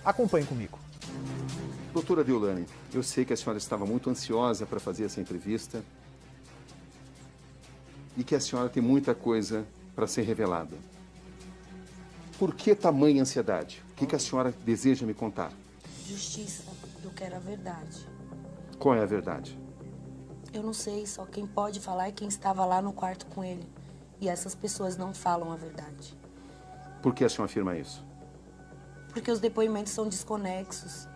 Acompanhe comigo. Doutora Deolane, eu sei que a senhora estava muito ansiosa para fazer essa entrevista e que a senhora tem muita coisa para ser revelada. Por que tamanha ansiedade? O que a senhora deseja me contar? Justiça, eu quero a verdade. Qual é a verdade? Eu não sei, só quem pode falar é quem estava lá no quarto com ele. E essas pessoas não falam a verdade. Por que a senhora afirma isso? Porque os depoimentos são desconexos.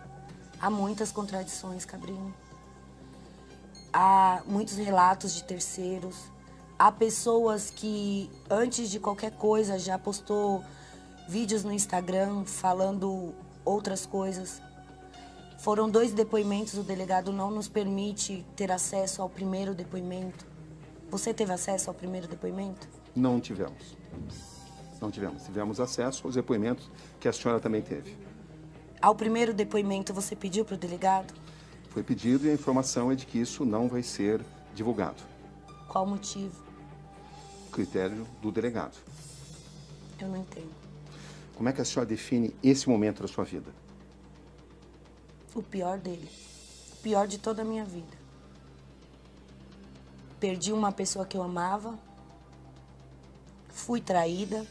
Há muitas contradições, Cabrinho. Há muitos relatos de terceiros. Há pessoas que, antes de qualquer coisa, já postou vídeos no Instagram falando outras coisas. Foram 2 depoimentos, o delegado não nos permite ter acesso ao primeiro depoimento. Você teve acesso ao primeiro depoimento? Não tivemos. Não tivemos. Tivemos acesso aos depoimentos que a senhora também teve. Ao primeiro depoimento, você pediu para o delegado? Foi pedido e a informação é de que isso não vai ser divulgado. Qual o motivo? Critério do delegado. Eu não entendo. Como é que a senhora define esse momento da sua vida? O pior dele. O pior de toda a minha vida. Perdi uma pessoa que eu amava. Fui traída.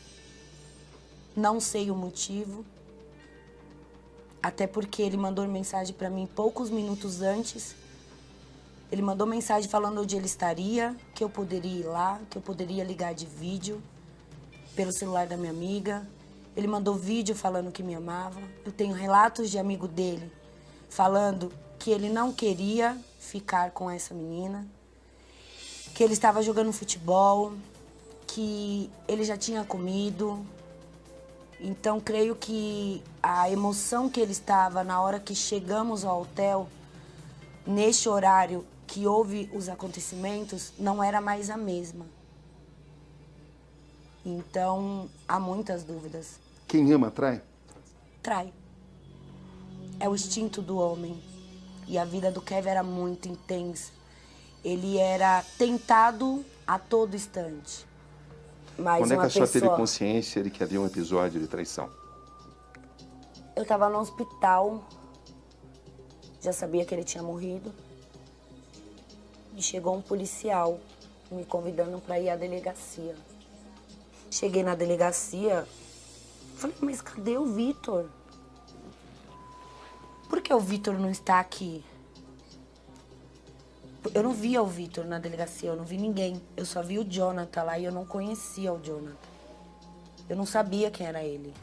Não sei o motivo. Até porque ele mandou mensagem para mim poucos minutos antes. Ele mandou mensagem falando onde ele estaria, que eu poderia ir lá, que eu poderia ligar de vídeo pelo celular da minha amiga. Ele mandou vídeo falando que me amava. Eu tenho relatos de amigo dele falando que ele não queria ficar com essa menina, que ele estava jogando futebol, que ele já tinha comido. Então, creio que a emoção que ele estava na hora que chegamos ao hotel, neste horário que houve os acontecimentos, não era mais a mesma. Então, há muitas dúvidas. Quem ama trai? Trai. É o instinto do homem. E a vida do Kevin era muito intensa. Ele era tentado a todo instante. Mas quando é que a senhora teve pessoa... consciência de que havia um episódio de traição? Eu estava no hospital. Já sabia que ele tinha morrido. E chegou um policial me convidando para ir à delegacia. Cheguei na delegacia, falei, mas cadê o Vitor? Por que o Vitor não está aqui? Eu não via o Vitor na delegacia, eu não vi ninguém. Eu só vi o Jonathan lá e eu não conhecia o Jonathan. Eu não sabia quem era ele.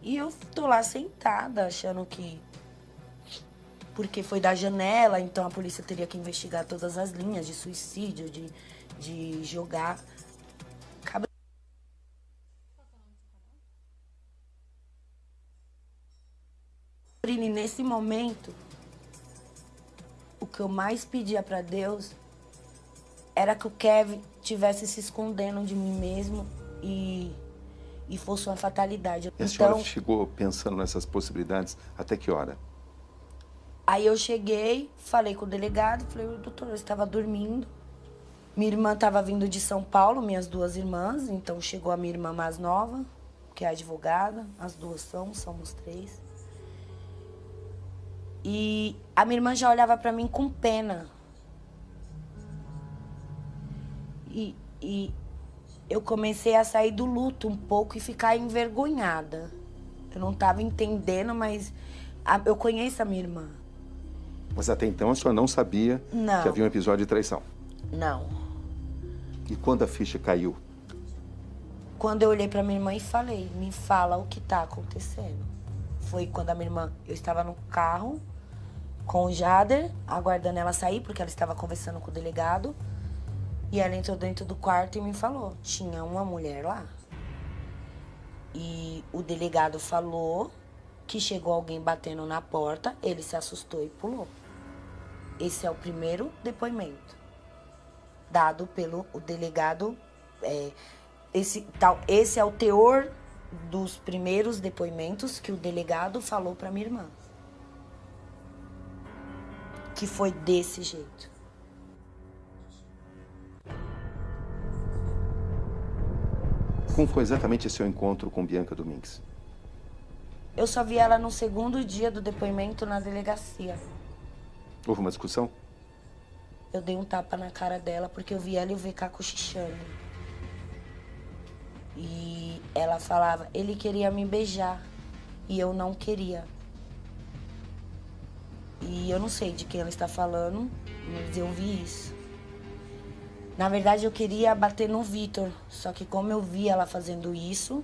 E eu tô lá sentada, achando que... Porque foi da janela, então a polícia teria que investigar todas as linhas de suicídio, de jogar... Nesse momento, o que eu mais pedia para Deus era que o Kevin tivesse se escondendo de mim mesmo e fosse uma fatalidade. E a senhora chegou pensando nessas possibilidades até que hora? Aí eu cheguei, falei com o delegado, falei, doutor, eu estava dormindo. Minha irmã estava vindo de São Paulo, minhas 2 irmãs, então chegou a minha irmã mais nova, que é advogada, as 2 somos 3. E a minha irmã já olhava pra mim com pena. E eu comecei a sair do luto um pouco e ficar envergonhada. Eu não estava entendendo, mas eu conheço a minha irmã. Mas até então a senhora não sabia que havia um episódio de traição? Não. E quando a ficha caiu? Quando eu olhei pra minha irmã e falei, me fala o que tá acontecendo. Foi quando a minha irmã, eu estava no carro com o Jader, aguardando ela sair, porque ela estava conversando com o delegado. E ela entrou dentro do quarto e me falou, tinha uma mulher lá. E o delegado falou que chegou alguém batendo na porta, ele se assustou e pulou. Esse é o primeiro depoimento dado pelo o delegado. Esse é o teor dos primeiros depoimentos que o delegado falou para minha irmã. Que foi desse jeito. Como foi exatamente esse seu encontro com Bianca Domingues? Eu só vi ela no segundo dia do depoimento na delegacia. Houve uma discussão? Eu dei um tapa na cara dela porque eu vi ela e o VK cochichando. E ela falava, ele queria me beijar e eu não queria. E eu não sei de quem ela está falando, mas eu vi isso. Na verdade, eu queria bater no Vitor, só que como eu vi ela fazendo isso,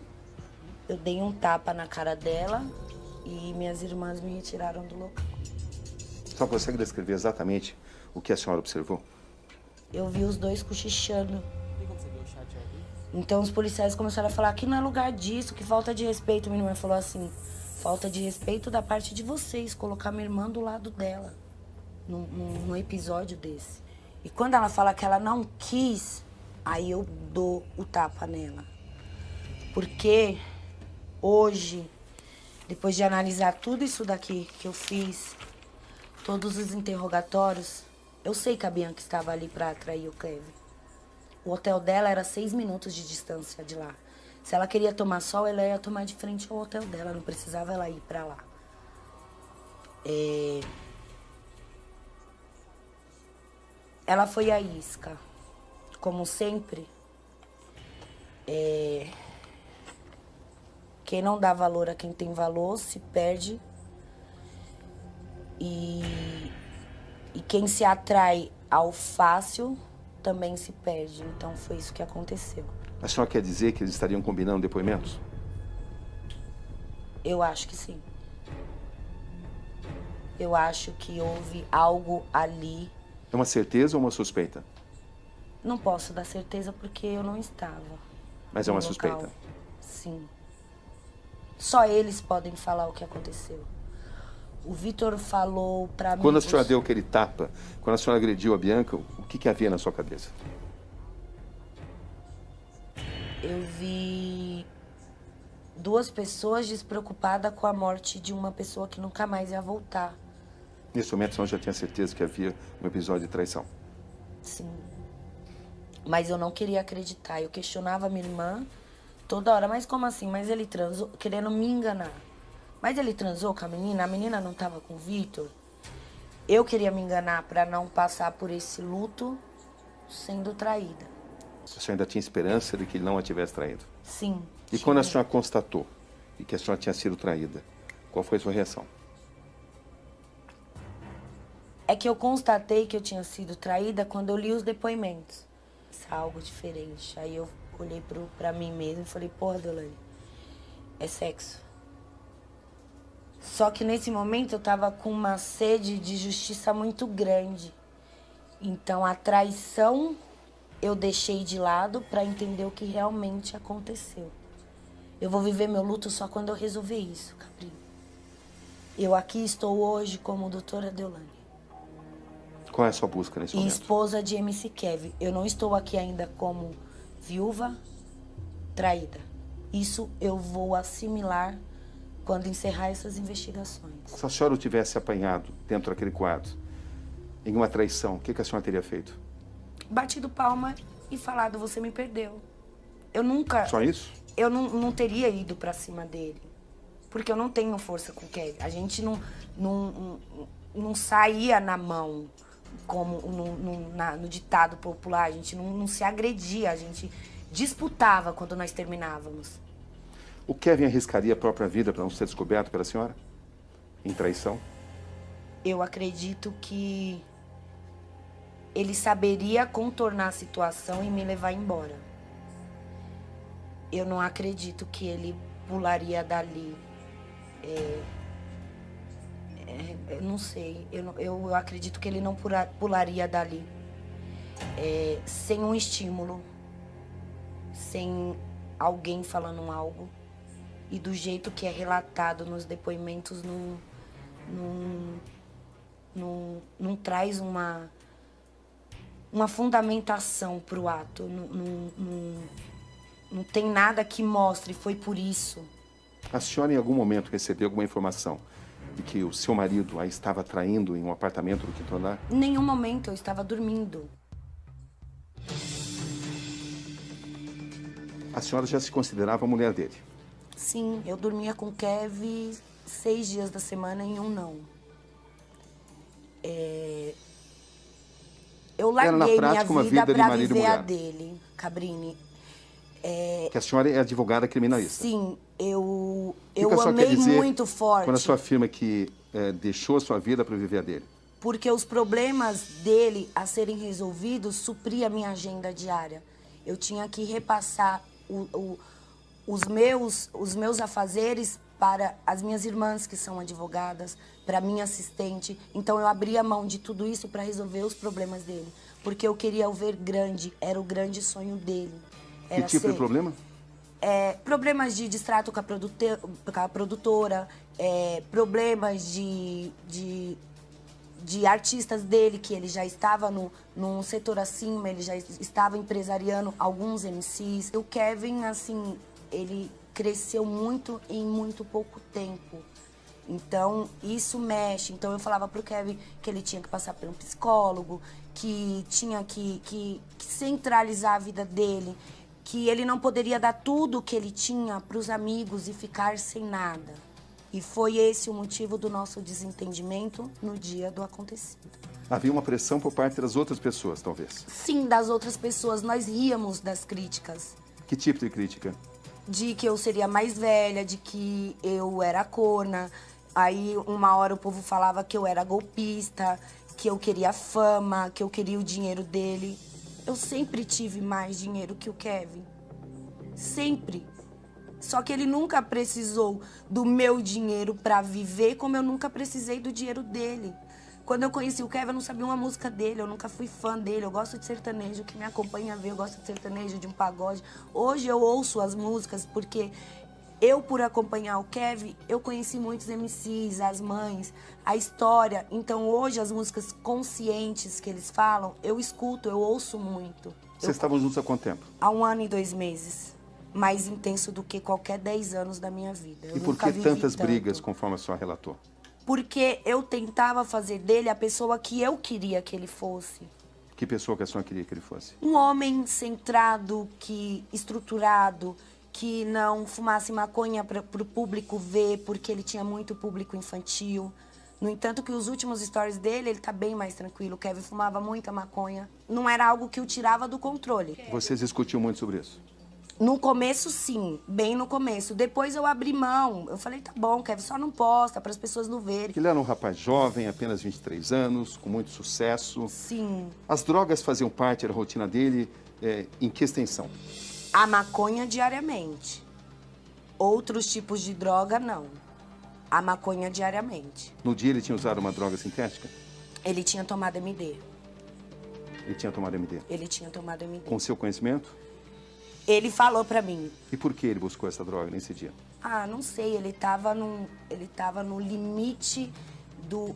eu dei um tapa na cara dela e minhas irmãs me retiraram do local. Só consegue descrever exatamente o que a senhora observou? Eu vi os dois cochichando. Então os policiais começaram a falar que não é lugar disso, que falta de respeito. Minha irmã falou assim, falta de respeito da parte de vocês, colocar minha irmã do lado dela, num episódio desse. E quando ela fala que ela não quis, aí eu dou o tapa nela. Porque hoje, depois de analisar tudo isso daqui que eu fiz, todos os interrogatórios, eu sei que a Bianca estava ali para atrair o Kevin. O hotel dela era 6 minutos de distância de lá. Se ela queria tomar sol, ela ia tomar de frente ao hotel dela, não precisava ela ir para lá. Ela foi a isca. Como sempre, quem não dá valor a quem tem valor se perde. E quem se atrai ao fácil também se perde. Então foi isso que aconteceu. A senhora quer dizer que eles estariam combinando depoimentos? Eu acho que sim. Eu acho que houve algo ali. É uma certeza ou uma suspeita? Não posso dar certeza porque eu não estava. Mas é uma no local. suspeita? Sim. Só eles podem falar o que aconteceu. O Vitor falou pra mim... Quando a senhora deu aquele tapa, quando a senhora agrediu a Bianca, o que havia na sua cabeça? Eu vi 2 pessoas despreocupadas com a morte de uma pessoa que nunca mais ia voltar. Nesse momento, a senhora já tinha certeza que havia um episódio de traição? Sim. Mas eu não queria acreditar. Eu questionava a minha irmã toda hora. Mas como assim? Mas ele transou, querendo me enganar. Mas ele transou com a menina não estava com o Vitor. Eu queria me enganar para não passar por esse luto sendo traída. A senhora ainda tinha esperança de que ele não a tivesse traído? Sim. E quando a senhora constatou e que a senhora tinha sido traída, qual foi a sua reação? É que eu constatei que eu tinha sido traída quando eu li os depoimentos. Isso é algo diferente. Aí eu olhei pra mim mesma e falei, porra, Deolane, é sexo. Só que nesse momento eu tava com uma sede de justiça muito grande. Então a traição eu deixei de lado para entender o que realmente aconteceu. Eu vou viver meu luto só quando eu resolver isso, Cabrinho. Eu aqui estou hoje como doutora Deolane. Qual é a sua busca nesse momento? Esposa de MC Kevin. Eu não estou aqui ainda como viúva traída. Isso eu vou assimilar quando encerrar essas investigações. Se a senhora o tivesse apanhado dentro daquele quadro, em uma traição, o que a senhora teria feito? Batido palma e falado, você me perdeu. Eu nunca... Só isso? Eu não teria ido pra cima dele. Porque eu não tenho força com o Kevin. A gente não saía na mão, como no ditado popular. A gente não se agredia, a gente disputava quando nós terminávamos. O Kevin arriscaria a própria vida para não ser descoberto pela senhora? Em traição? Eu acredito que ele saberia contornar a situação e me levar embora. Eu não acredito que ele pularia dali. Eu não sei. Eu acredito que ele não pularia dali sem um estímulo, sem alguém falando algo. E do jeito que é relatado nos depoimentos, não traz uma fundamentação para o ato. Não tem nada que mostre, foi por isso. A senhora em algum momento recebeu alguma informação de que o seu marido a estava traindo em um apartamento do quinto andar? Em nenhum momento eu estava dormindo. A senhora já se considerava a mulher dele? Sim, eu dormia com o Kevin 6 dias da semana em um não. Eu larguei minha vida para viver a dele, Cabrini. Que a senhora é advogada criminalista. Sim, eu amei muito forte. Quando a senhora afirma que deixou a sua vida para viver a dele? Porque os problemas dele a serem resolvidos supria a minha agenda diária. Eu tinha que repassar os meus afazeres para as minhas irmãs, que são advogadas, para minha assistente. Então, eu abria mão de tudo isso para resolver os problemas dele. Porque eu queria o ver grande, era o grande sonho dele. Que tipo de problema? Problemas de distrato com a produtora, problemas de artistas dele, que ele já estava num setor acima, ele já estava empresariando alguns MCs. O Kevin, assim, ele cresceu muito em muito pouco tempo. Então, isso mexe. Então, eu falava pro Kevin que ele tinha que passar por um psicólogo, que tinha que centralizar a vida dele, que ele não poderia dar tudo o que ele tinha pros amigos e ficar sem nada. E foi esse o motivo do nosso desentendimento no dia do acontecido. Havia uma pressão por parte das outras pessoas, talvez? Sim, das outras pessoas. Nós ríamos das críticas. Que tipo de crítica? De que eu seria mais velha, de que eu era corna. Aí, uma hora, o povo falava que eu era golpista, que eu queria fama, que eu queria o dinheiro dele. Eu sempre tive mais dinheiro que o Kevin. Sempre. Só que ele nunca precisou do meu dinheiro para viver, como eu nunca precisei do dinheiro dele. Quando eu conheci o Kevin, eu não sabia uma música dele, eu nunca fui fã dele. Eu gosto de sertanejo, que me acompanha a ver, eu gosto de sertanejo, de um pagode. Hoje eu ouço as músicas porque eu, por acompanhar o Kevin, eu conheci muitos MCs, as mães, a história. Então hoje as músicas conscientes que eles falam, eu escuto, eu ouço muito. Vocês estavam juntos há quanto tempo? Há 1 ano e 2 meses. Mais intenso do que qualquer 10 anos da minha vida. E por que tantas brigas, conforme a senhora relatou? Porque eu tentava fazer dele a pessoa que eu queria que ele fosse. Que pessoa que a senhora queria que ele fosse? Um homem centrado, estruturado, que não fumasse maconha para o público ver, porque ele tinha muito público infantil. No entanto, que os últimos stories dele, ele tá bem mais tranquilo. O Kevin fumava muita maconha. Não era algo que o tirava do controle. Vocês discutiam muito sobre isso? No começo, sim. Bem no começo. Depois eu abri mão. Eu falei, tá bom, Kevin, só não posta para as pessoas não verem. Ele era um rapaz jovem, apenas 23 anos, com muito sucesso. Sim. As drogas faziam parte da rotina dele em que extensão? A maconha diariamente. Outros tipos de droga, não. A maconha diariamente. No dia ele tinha usado uma droga sintética? Ele tinha tomado MD. Ele tinha tomado MD? Ele tinha tomado MD. Com seu conhecimento? Ele falou pra mim. E por que ele buscou essa droga nesse dia? Ah, não sei. Ele tava no limite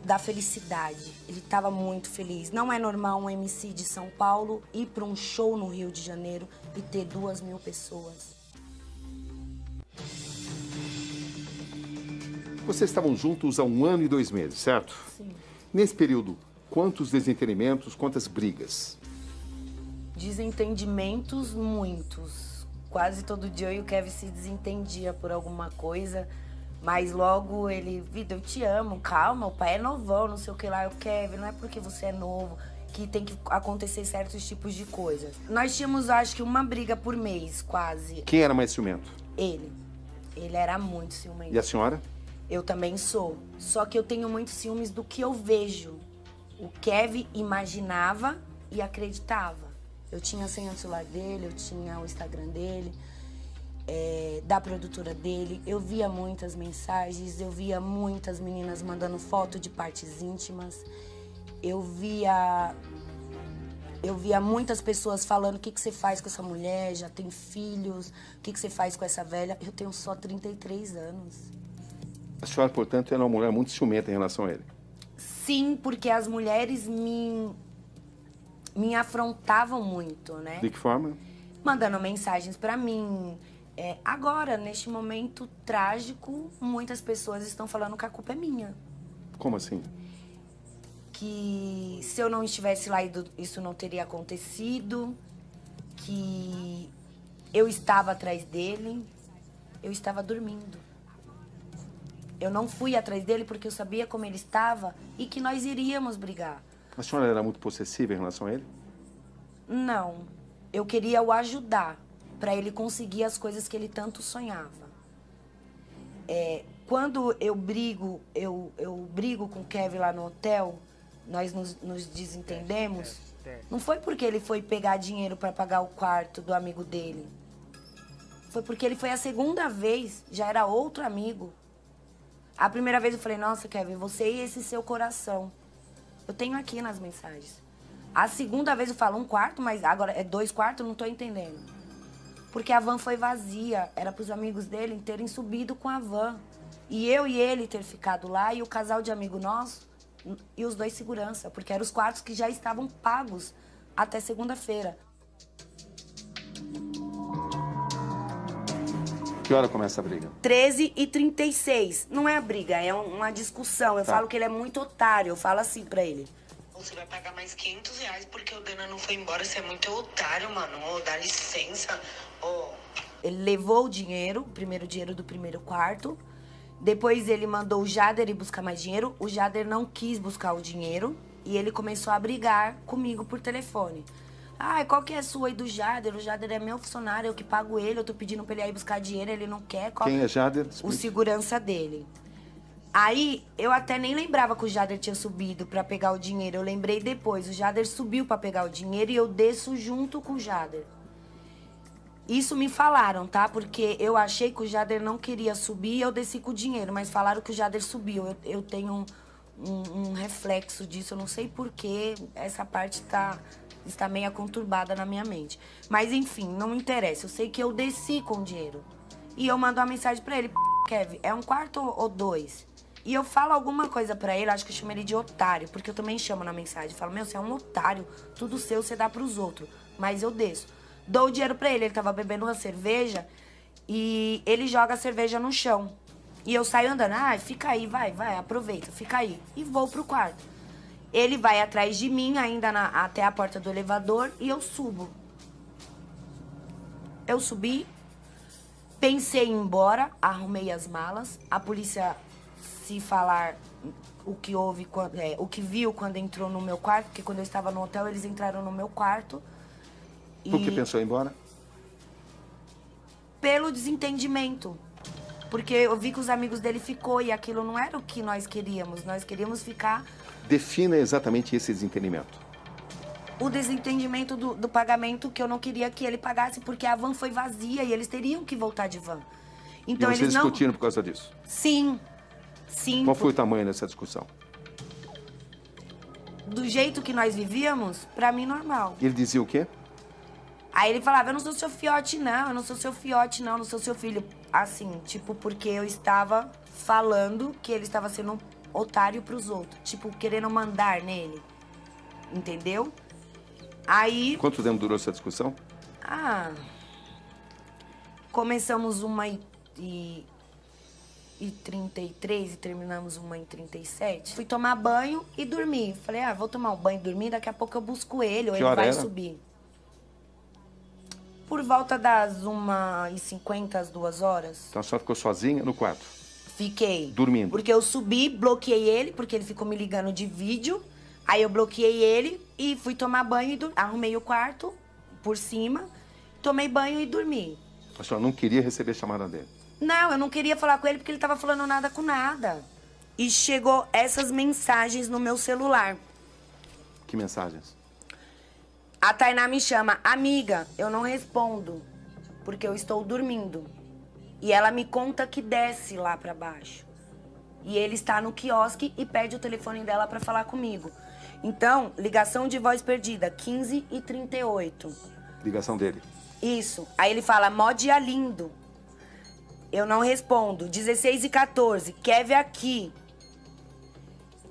da felicidade. Ele tava muito feliz. Não é normal um MC de São Paulo ir pra um show no Rio de Janeiro e ter 2.000 pessoas. Vocês estavam juntos há 1 ano e 2 meses, certo? Sim. Nesse período, quantos desentendimentos, quantas brigas? Desentendimentos, muitos. Quase todo dia eu e o Kevin se desentendia por alguma coisa, mas logo ele, vida, eu te amo, calma, o pai é novão, não sei o que lá. Eu, Kevin, não é porque você é novo que tem que acontecer certos tipos de coisas. Nós tínhamos, acho que, uma briga por mês, quase. Quem era mais ciumento? Ele. Ele era muito ciumento. E a senhora? Eu também sou. Só que eu tenho muitos ciúmes do que eu vejo. O Kevin imaginava e acreditava. Eu tinha a senha do celular dele, eu tinha o Instagram dele, da produtora dele. Eu via muitas mensagens, eu via muitas meninas mandando foto de partes íntimas. Eu via muitas pessoas falando o que você faz com essa mulher, já tem filhos, o que você faz com essa velha. Eu tenho só 33 anos. A senhora, portanto, era uma mulher muito ciumenta em relação a ele? Sim, porque as mulheres me afrontavam muito, né? De que forma? Mandando mensagens pra mim. Agora, neste momento trágico, muitas pessoas estão falando que a culpa é minha. Como assim? Que se eu não estivesse lá, isso não teria acontecido. Que eu estava atrás dele. Eu estava dormindo. Eu não fui atrás dele porque eu sabia como ele estava e que nós iríamos brigar. A senhora era muito possessiva em relação a ele? Não. Eu queria o ajudar para ele conseguir as coisas que ele tanto sonhava. Quando eu brigo com o Kevin lá no hotel, nós nos desentendemos, não foi porque ele foi pegar dinheiro para pagar o quarto do amigo dele. Foi porque ele foi a segunda vez, já era outro amigo. A primeira vez eu falei, nossa, Kevin, você e esse seu coração. Eu tenho aqui nas mensagens. A segunda vez eu falo 1 quarto, mas agora é 2 quartos, não tô entendendo. Porque a van foi vazia, era pros amigos dele terem subido com a van. E eu e ele ter ficado lá, e o casal de amigo nosso, e os 2 segurança, porque eram os quartos que já estavam pagos até segunda-feira. Que hora começa a briga? 13h36. Não é a briga, é uma discussão. Eu falo que ele é muito otário, eu falo assim pra ele. Você vai pagar mais R$500 porque o Dana não foi embora. Você é muito otário, mano. Ô, dá licença. Ô. Ele levou o dinheiro, o primeiro dinheiro do primeiro quarto. Depois ele mandou o Jader ir buscar mais dinheiro. O Jader não quis buscar o dinheiro. E ele começou a brigar comigo por telefone. Ah, qual que é a sua aí do Jader? O Jader é meu funcionário, eu que pago ele. Eu tô pedindo pra ele ir buscar dinheiro, ele não quer. Quem é Jader? O segurança dele. Aí, eu até nem lembrava que o Jader tinha subido pra pegar o dinheiro. Eu lembrei depois. O Jader subiu pra pegar o dinheiro e eu desço junto com o Jader. Isso me falaram, tá? Porque eu achei que o Jader não queria subir e eu desci com o dinheiro. Mas falaram que o Jader subiu. Eu tenho um reflexo disso. Eu não sei porquê. Essa parte está meio conturbada na minha mente. Mas, enfim, não interessa. Eu sei que eu desci com o dinheiro. E eu mando uma mensagem pra ele. Kevin, é 1 quarto ou 2? E eu falo alguma coisa pra ele, acho que eu chamo ele de otário, porque eu também chamo na mensagem. Falo, meu, você é um otário, tudo seu você dá pros outros. Mas eu desço. Dou o dinheiro pra ele tava bebendo uma cerveja e ele joga a cerveja no chão. E eu saio andando, fica aí, vai, aproveita, fica aí. E vou pro quarto. Ele vai atrás de mim, ainda até a porta do elevador, e eu subo. Eu subi, pensei em ir embora, arrumei as malas. A polícia, se falar o que houve, o que viu quando entrou no meu quarto, porque quando eu estava no hotel, eles entraram no meu quarto. Por que pensou em ir embora? Pelo desentendimento. Porque eu vi que os amigos dele ficou e aquilo não era o que nós queríamos. Nós queríamos ficar... Defina exatamente esse desentendimento. O desentendimento do pagamento, que eu não queria que ele pagasse porque a van foi vazia e eles teriam que voltar de van. Então, e vocês discutiram por causa disso? Sim. Qual foi o tamanho dessa discussão? Do jeito que nós vivíamos, pra mim, normal. Ele dizia o quê? Aí ele falava, eu não sou seu fiote, não. Eu não sou seu fiote, não. Eu não sou seu filho. Assim, tipo, porque eu estava falando que ele estava sendo um otário pros outros. Tipo, querendo mandar nele. Entendeu? Aí... Quanto tempo durou essa discussão? Começamos 1h33 e terminamos 1h37. Fui tomar banho e dormi. Falei, vou tomar um banho e dormir, daqui a pouco eu busco ele, ou ele vai subir. Por volta das 1h50, às 2h. Então a senhora ficou sozinha no quarto? Fiquei. Dormindo? Porque eu subi, bloqueei ele, porque ele ficou me ligando de vídeo. Aí eu bloqueei ele e fui tomar banho e arrumei o quarto por cima, tomei banho e dormi. A senhora não queria receber chamada dele? Não, eu não queria falar com ele porque ele tava falando nada com nada. E chegou essas mensagens no meu celular. Que mensagens? A Tainá me chama, amiga, eu não respondo, porque eu estou dormindo. E ela me conta que desce lá pra baixo. E ele está no quiosque e pede o telefone dela pra falar comigo. Então, ligação de voz perdida, 15h38. Ligação dele? Isso. Aí ele fala, mó dia lindo. Eu não respondo. 16h14, Kevin aqui.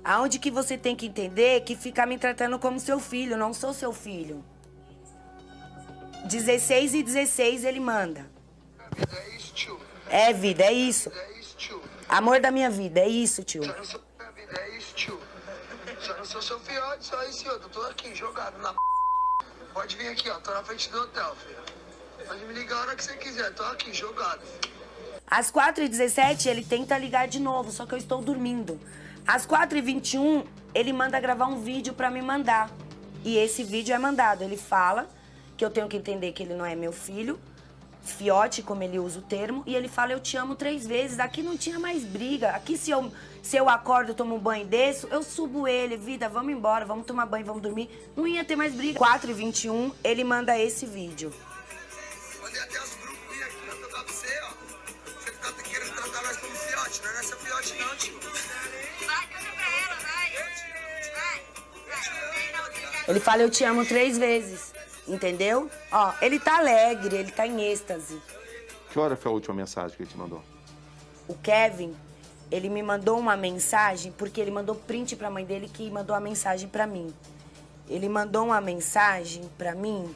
Aonde que você tem que entender que fica me tratando como seu filho, não sou seu filho. 16h16 ele manda. Vida é isso, tio. É, vida, é isso. Vida é isso, tio. Amor da minha vida, é isso, tio. Só não sou minha vida, é isso, tio. Só não sou seu fiote, só isso, eu tô aqui, jogado na Pode vir aqui, ó, tô na frente do hotel, filho. Pode me ligar a hora que você quiser, tô aqui, jogado. Às 4h17, ele tenta ligar de novo, só que eu estou dormindo. Às 4h21, ele manda gravar um vídeo pra me mandar. E esse vídeo é mandado. Ele fala que eu tenho que entender que ele não é meu filho, fiote, como ele usa o termo, e ele fala, eu te amo 3 vezes. Aqui não tinha mais briga. Aqui, se eu acordo, tomo um banho e desço, eu subo ele, vida, vamos embora, vamos tomar banho, vamos dormir. Não ia ter mais briga. 4h21, ele manda esse vídeo. Mandei até os grupos aqui, ó, pra você, ó. Você ficar querendo tratar nós como fiote, não é essa fiote não, tio. Vai, canta pra ela, vai. Ele fala, eu te amo 3 vezes. Entendeu? Ó, ele tá alegre, ele tá em êxtase. Que hora foi a última mensagem que ele te mandou? O Kevin, ele me mandou uma mensagem, porque ele mandou print pra mãe dele que mandou a mensagem pra mim. Ele mandou uma mensagem pra mim.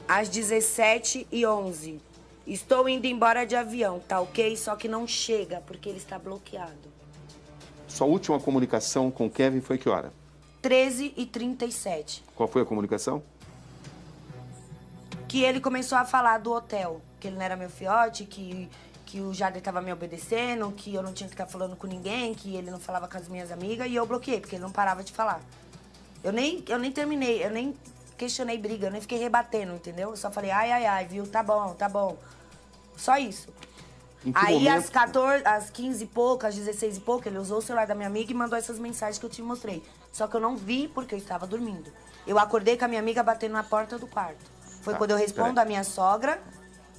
Às 17h11. Estou indo embora de avião, tá ok? Só que não chega, porque ele está bloqueado. Sua última comunicação com o Kevin foi que hora? 13h37. Qual foi a comunicação? Que ele começou a falar do hotel, que ele não era meu fiote, que o Jader tava me obedecendo, que eu não tinha que estar falando com ninguém, que ele não falava com as minhas amigas, e eu bloqueei, porque ele não parava de falar. Eu nem terminei, eu nem questionei briga, eu nem fiquei rebatendo, entendeu? Eu só falei, ai, viu, tá bom, tá bom. Só isso. Aí, momento... às 15 e pouco, às 16 e pouco, ele usou o celular da minha amiga e mandou essas mensagens que eu te mostrei. Só que eu não vi porque eu estava dormindo. Eu acordei com a minha amiga batendo na porta do quarto. Foi quando eu respondo a minha sogra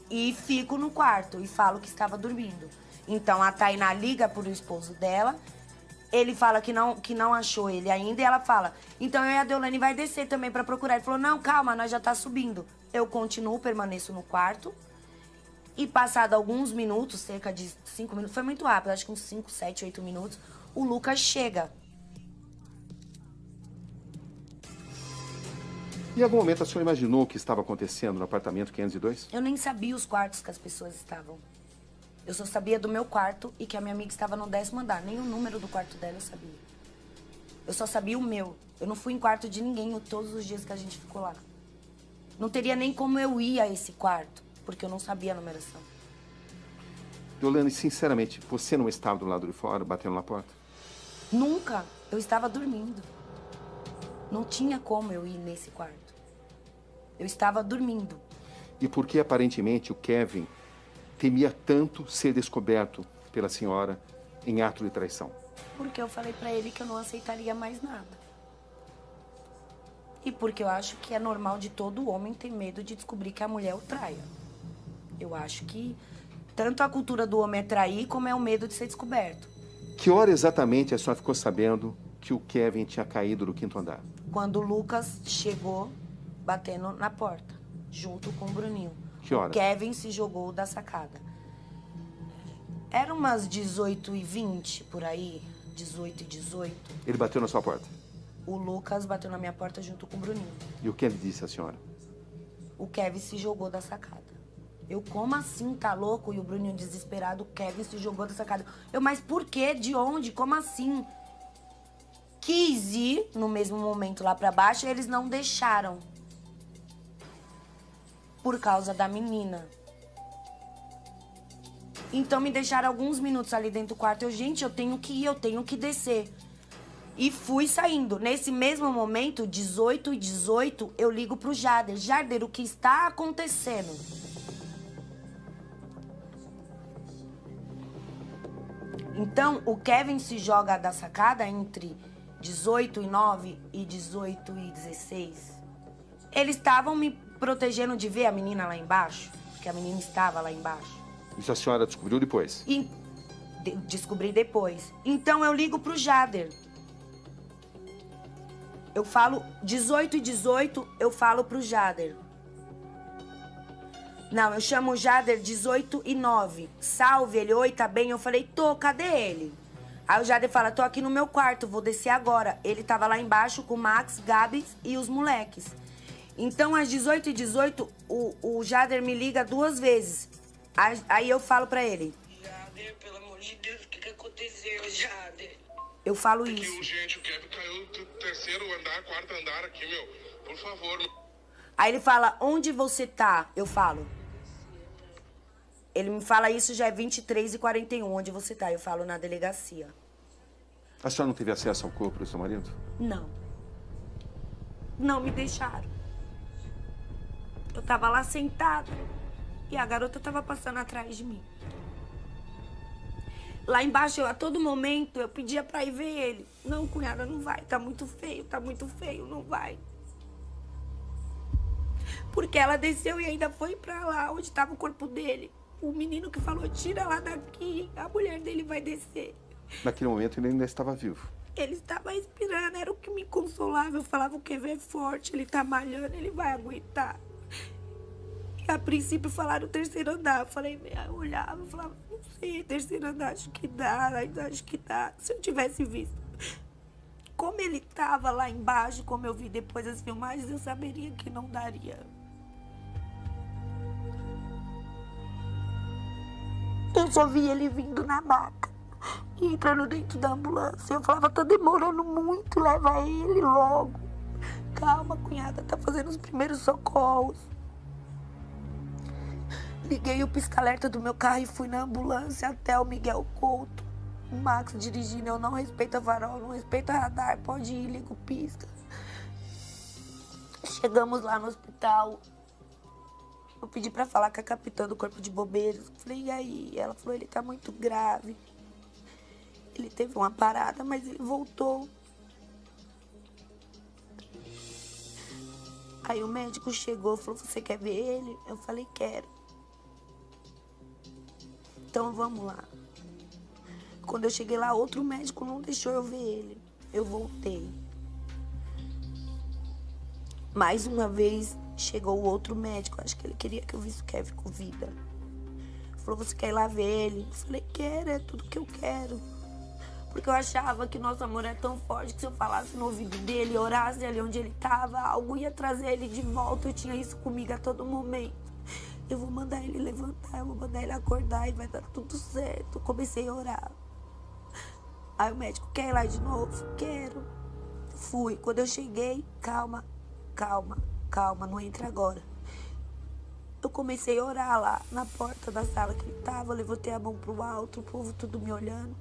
e fico no quarto e falo que estava dormindo. Então, a Tainá liga pro esposo dela, ele fala que não achou ele ainda e ela fala, então eu e a Deolane vai descer também pra procurar. Ele falou, não, calma, nós já tá subindo. Eu continuo, permaneço no quarto. E passado alguns minutos, cerca de 5 minutos, foi muito rápido, acho que uns 5, 7, 8 minutos, o Lucas chega. Em algum momento a senhora imaginou o que estava acontecendo no apartamento 502? Eu nem sabia os quartos que as pessoas estavam. Eu só sabia do meu quarto e que a minha amiga estava no 10º andar. Nem o número do quarto dela eu sabia. Eu só sabia o meu. Eu não fui em quarto de ninguém todos os dias que a gente ficou lá. Não teria nem como eu ir a esse quarto, porque eu não sabia a numeração. Deolane, sinceramente, você não estava do lado de fora, batendo na porta? Nunca. Eu estava dormindo. Não tinha como eu ir nesse quarto. Eu estava dormindo. E por que, aparentemente, o Kevin temia tanto ser descoberto pela senhora em ato de traição? Porque eu falei pra ele que eu não aceitaria mais nada. E porque eu acho que é normal de todo homem ter medo de descobrir que a mulher o traia. Eu acho que tanto a cultura do homem é trair, como é o medo de ser descoberto. Que hora exatamente a senhora ficou sabendo que o Kevin tinha caído do 5º andar? Quando o Lucas chegou batendo na porta, junto com o Bruninho. Que hora? O Kevin se jogou da sacada. Era umas 18h20, por aí, 18h18. Ele bateu na sua porta? O Lucas bateu na minha porta junto com o Bruninho. E o que ele disse à senhora? O Kevin se jogou da sacada. Eu, como assim, tá louco? E o Bruninho desesperado, o Kevin se jogou da sacada. Eu, mas por quê? De onde? Como assim? Quis ir no mesmo momento lá pra baixo e eles não deixaram. Por causa da menina. Então me deixaram alguns minutos ali dentro do quarto. Eu, gente, eu tenho que ir, eu tenho que descer. E fui saindo. Nesse mesmo momento, 18h18, eu ligo pro Jader. Jader, o que está acontecendo? Então, o Kevin se joga da sacada entre 18h09 e 18h16. Eles estavam me protegendo de ver a menina lá embaixo, porque a menina estava lá embaixo. Isso a senhora descobriu depois? E descobri depois. Então, eu ligo pro Jader. Eu falo 18h18, eu falo pro Jader. Não, eu chamo o Jader 18h09. Salve, ele, oi, tá bem? Eu falei, tô, cadê ele? Aí o Jader fala, tô aqui no meu quarto, vou descer agora. Ele tava lá embaixo com o Max, Gabi e os moleques. Então, às 18h18, o Jader me liga 2 vezes. Aí eu falo pra ele. Jader, pelo amor de Deus, o que aconteceu, Jader? Eu falo Aqui, isso. gente, o Kevin caiu do 3º andar, 4º andar aqui, meu. Por favor. Aí ele fala, onde você tá? Eu falo. Ele me fala isso, já é 23h41, onde você tá? Eu falo, na delegacia. A senhora não teve acesso ao corpo do seu marido? Não. Não me deixaram. Eu tava lá sentada e a garota tava passando atrás de mim. Lá embaixo, a todo momento, eu pedia pra ir ver ele. Não, cunhada, não vai. Tá muito feio, não vai. Porque ela desceu e ainda foi pra lá, onde tava o corpo dele. O menino que falou, tira lá daqui, a mulher dele vai descer. Naquele momento, ele ainda estava vivo. Ele estava respirando, era o que me consolava. Eu falava, o Kevin é forte, ele tá malhando, ele vai aguentar. E a princípio falaram o terceiro andar. Eu falei, eu olhava, eu falava, não sei, terceiro andar, acho que dá, ainda acho que dá. Se eu tivesse visto como ele tava lá embaixo, como eu vi depois das filmagens, eu saberia que não daria. Eu só vi ele vindo na maca e entrando dentro da ambulância. Eu falava, tá demorando muito, leva ele logo. Calma, cunhada, tá fazendo os primeiros socorros. Liguei o pisca-alerta do meu carro e fui na ambulância até o Miguel Couto. O Max dirigindo, eu não respeito farol, não respeito radar, pode ir, liga o pisca. Chegamos lá no hospital. Eu pedi pra falar com a capitã do corpo de bombeiros. Falei, e aí? Ela falou, ele tá muito grave. Ele teve uma parada, mas ele voltou. Aí o médico chegou, falou, você quer ver ele? Eu falei, quero. Então vamos lá. Quando eu cheguei lá, outro médico não deixou eu ver ele. Eu voltei. Mais uma vez, chegou o outro médico. Acho que ele queria que eu visse o Kevin com vida. Falou, você quer ir lá ver ele? Eu falei, quero, é tudo que eu quero. Porque eu achava que nosso amor é tão forte que se eu falasse no ouvido dele, orasse ali onde ele estava, algo ia trazer ele de volta. Eu tinha isso comigo a todo momento. Eu vou mandar ele levantar, eu vou mandar ele acordar e vai dar tudo certo. Eu comecei a orar. Aí o médico, quer ir lá de novo? Quero. Fui. Quando eu cheguei, calma, não entra agora. Eu comecei a orar lá na porta da sala que ele tava, eu levantei a mão pro alto, o povo tudo me olhando.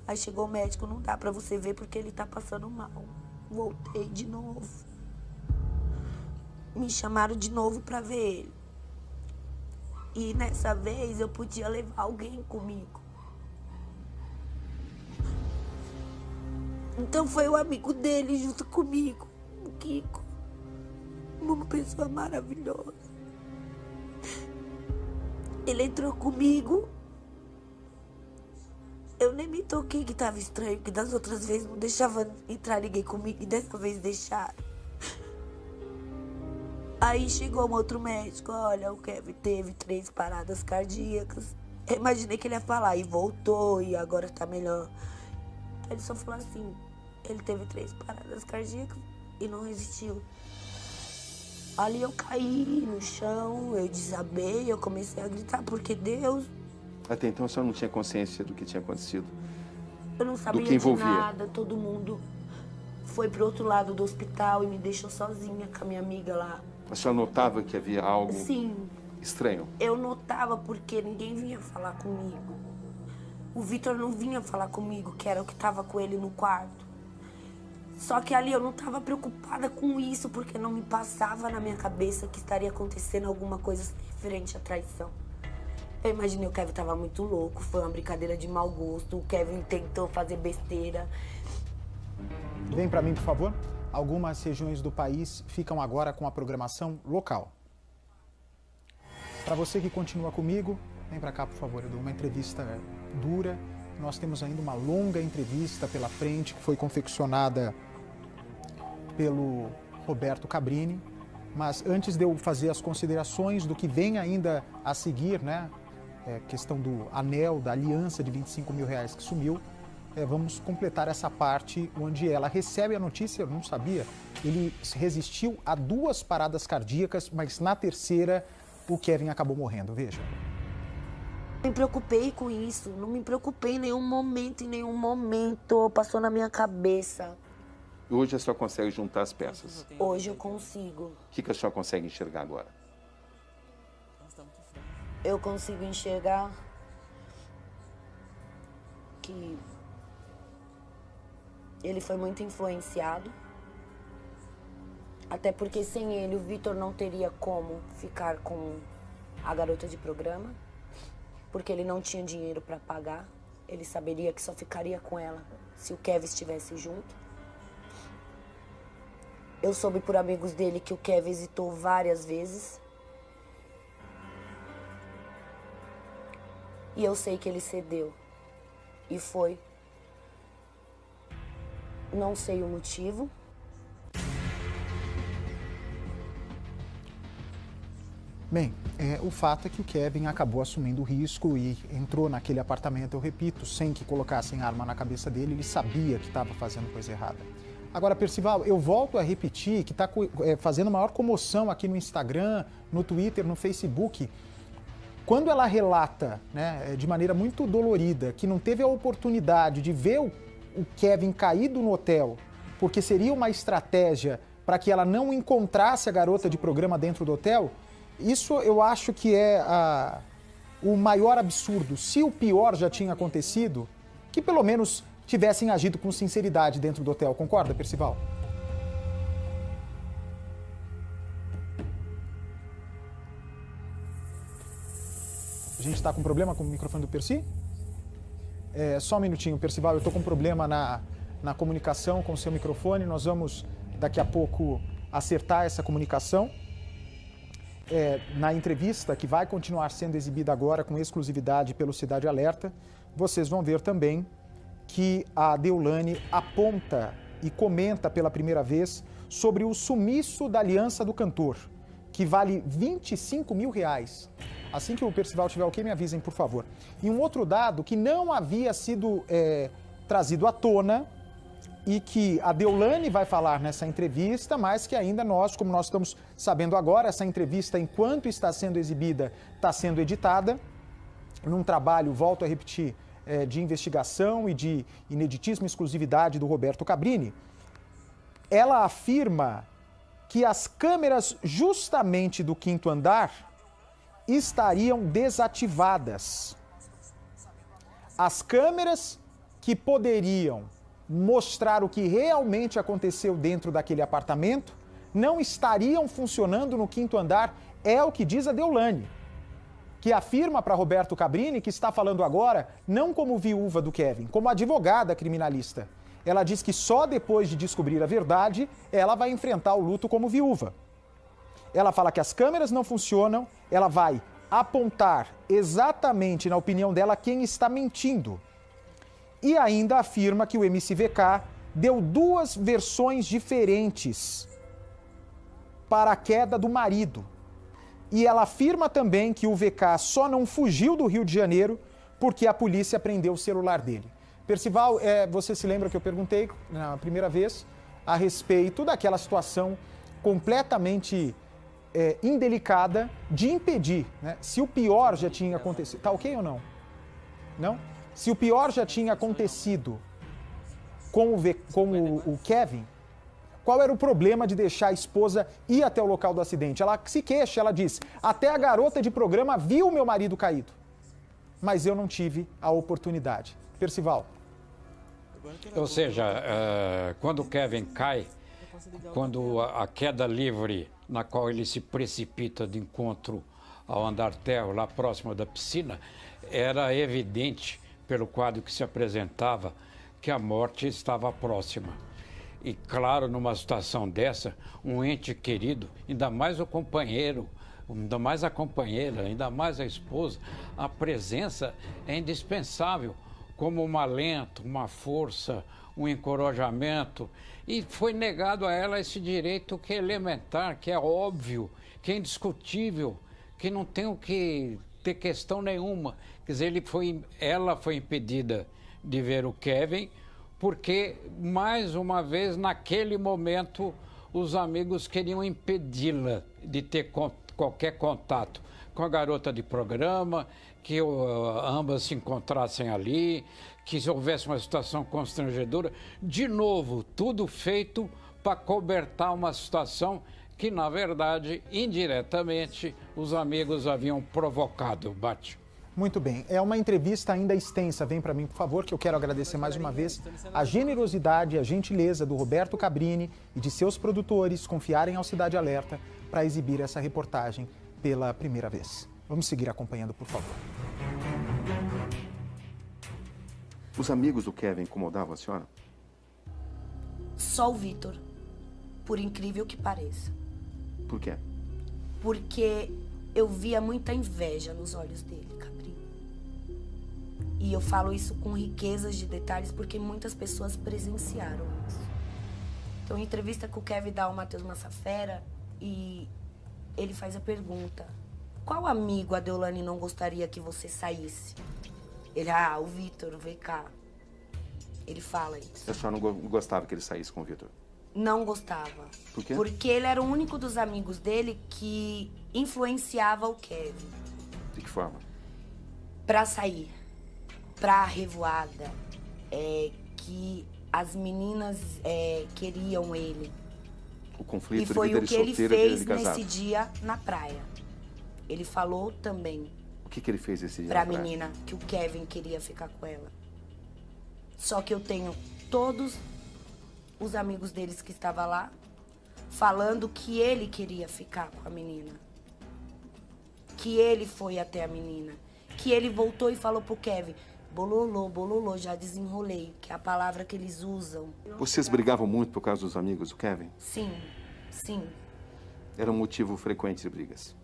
Aí chegou o médico, não dá pra você ver porque ele tá passando mal. Voltei de novo. Me chamaram de novo pra ver ele. E nessa vez eu podia levar alguém comigo. Então foi o amigo dele junto comigo, o Kiko. Uma pessoa maravilhosa. Ele entrou comigo. Eu nem me toquei que tava estranho, que das outras vezes não deixava entrar ninguém comigo e dessa vez deixaram. Aí chegou um outro médico, olha, o Kevin teve 3 paradas cardíacas. Eu imaginei que ele ia falar, e voltou, e agora tá melhor. Aí ele só falou assim, ele teve 3 paradas cardíacas e não resistiu. Ali eu caí no chão, eu desabei, eu comecei a gritar, porque Deus... Até então a senhora não tinha consciência do que tinha acontecido? Eu não sabia do que envolvia. de nada, todo mundo foi pro outro lado do hospital e me deixou sozinha com a minha amiga lá. A senhora notava que havia algo Sim, estranho? eu notava porque ninguém vinha falar comigo. O Vitor não vinha falar comigo, que era o que tava com ele no quarto. Só que ali eu não tava preocupada com isso, porque não me passava na minha cabeça que estaria acontecendo alguma coisa referente à traição. Eu imaginei o Kevin tava muito louco, foi uma brincadeira de mau gosto, o Kevin tentou fazer besteira. Vem pra mim, por favor. Algumas regiões do país ficam agora com a programação local. Para você que continua comigo, vem pra cá, por favor. Eu dou uma entrevista dura. Nós temos ainda uma longa entrevista pela frente, que foi confeccionada pelo Roberto Cabrini. Mas antes de eu fazer as considerações do que vem ainda a seguir, né? Questão do anel, da aliança de R$25 mil que sumiu. Vamos completar essa parte onde ela recebe a notícia, eu não sabia, ele resistiu a 2 paradas cardíacas, mas na terceira o Kevin acabou morrendo, veja. Não me preocupei com isso, não me preocupei em nenhum momento, passou na minha cabeça. Hoje a senhora consegue juntar as peças. Hoje eu consigo. O que a senhora consegue enxergar agora? Eu consigo enxergar que ele foi muito influenciado. Até porque sem ele o Vitor não teria como ficar com a garota de programa. Porque ele não tinha dinheiro para pagar. Ele saberia que só ficaria com ela se o Kevin estivesse junto. Eu soube por amigos dele que o Kevin hesitou várias vezes. E eu sei que ele cedeu. E foi. Não sei o motivo. Bem, o fato é que o Kevin acabou assumindo o risco e entrou naquele apartamento, eu repito, sem que colocassem arma na cabeça dele, ele sabia que estava fazendo coisa errada. Agora, Percival, eu volto a repetir que está fazendo maior comoção aqui no Instagram, no Twitter, no Facebook. Quando ela relata, né, de maneira muito dolorida, que não teve a oportunidade de ver o Kevin caído no hotel, porque seria uma estratégia para que ela não encontrasse a garota de programa dentro do hotel, isso eu acho que é o maior absurdo. Se o pior já tinha acontecido, que pelo menos tivessem agido com sinceridade dentro do hotel. Concorda, Percival? A gente está com problema com o microfone do Percy? Só um minutinho, Percival. Eu estou com problema na comunicação com o seu microfone. Nós vamos, daqui a pouco, acertar essa comunicação. Na entrevista que vai continuar sendo exibida agora com exclusividade pelo Cidade Alerta, vocês vão ver também que a Deolane aponta e comenta pela primeira vez sobre o sumiço da aliança do cantor, que vale R$25 mil. Assim que o Percival tiver ok, me avisem, por favor. E um outro dado que não havia sido trazido à tona e que a Deolane vai falar nessa entrevista, mas que ainda como nós estamos sabendo agora, essa entrevista, enquanto está sendo exibida, está sendo editada, num trabalho, volto a repetir, de investigação e de ineditismo e exclusividade do Roberto Cabrini. Ela afirma que as câmeras justamente do 5º andar estariam desativadas. As câmeras que poderiam mostrar o que realmente aconteceu dentro daquele apartamento não estariam funcionando no 5º andar, é o que diz a Deolane, que afirma para Roberto Cabrini, que está falando agora não como viúva do Kevin, como advogada criminalista. Ela diz que só depois de descobrir a verdade ela vai enfrentar o luto como viúva. Ela fala que as câmeras não funcionam, ela vai apontar exatamente, na opinião dela, quem está mentindo. E ainda afirma que o MCVK deu 2 versões diferentes para a queda do marido. E ela afirma também que o VK só não fugiu do Rio de Janeiro porque a polícia prendeu o celular dele. Percival, você se lembra que eu perguntei na primeira vez a respeito daquela situação completamente indelicada de impedir, né? Se o pior já tinha acontecido... Tá ok ou não? Não? Se o pior já tinha acontecido com o Kevin, qual era o problema de deixar a esposa ir até o local do acidente? Ela se queixa, ela diz, até a garota de programa viu meu marido caído, mas eu não tive a oportunidade. Percival. Ou seja, quando o Kevin cai, quando a queda livre na qual ele se precipita de encontro ao andar térreo, lá próximo da piscina, era evidente, pelo quadro que se apresentava, que a morte estava próxima. E claro, numa situação dessa, um ente querido, ainda mais o companheiro, ainda mais a companheira, ainda mais a esposa, a presença é indispensável, como um alento, uma força, um encorajamento. E foi negado a ela esse direito que é elementar, que é óbvio, que é indiscutível, que não tem o que ter questão nenhuma. Quer dizer, ela foi impedida de ver o Kevin, porque, mais uma vez, naquele momento, os amigos queriam impedi-la de ter qualquer contato com a garota de programa, que ambas se encontrassem ali, que se houvesse uma situação constrangedora. De novo, tudo feito para cobertar uma situação que, na verdade, indiretamente, os amigos haviam provocado, Bátio. Muito bem. É uma entrevista ainda extensa. Vem para mim, por favor, que eu quero agradecer mais uma vez a generosidade e a gentileza do Roberto Cabrini e de seus produtores confiarem ao Cidade Alerta para exibir essa reportagem pela primeira vez. Vamos seguir acompanhando, por favor. Os amigos do Kevin incomodavam a senhora? Só o Vitor, por incrível que pareça. Por quê? Porque eu via muita inveja nos olhos dele, Cabrini. E eu falo isso com riquezas de detalhes porque muitas pessoas presenciaram isso. Então, em entrevista com o Kevin dá o Matheus Massafera e ele faz a pergunta: qual amigo a Deolane não gostaria que você saísse? Ele, o Vitor, o VK. Ele fala isso. A senhora não gostava que ele saísse com o Vitor? Não gostava. Por quê? Porque ele era o único dos amigos dele que influenciava o Kevin. De que forma? Pra sair, pra revoada, que as meninas queriam ele. O conflito E de foi vida o de que ele solteiro e vida fez de casado. nesse dia na praia. Ele falou também O que ele fez esse dia? pra na praia? menina que o Kevin queria ficar com ela. Só que eu tenho todos os amigos deles que estavam lá falando que ele queria ficar com a menina. Que ele foi até a menina. Que ele voltou e falou pro Kevin: bololô, bololô, já desenrolei, que é a palavra que eles usam. Vocês brigavam muito por causa dos amigos do Kevin? Sim, sim. Era um motivo frequente de brigas?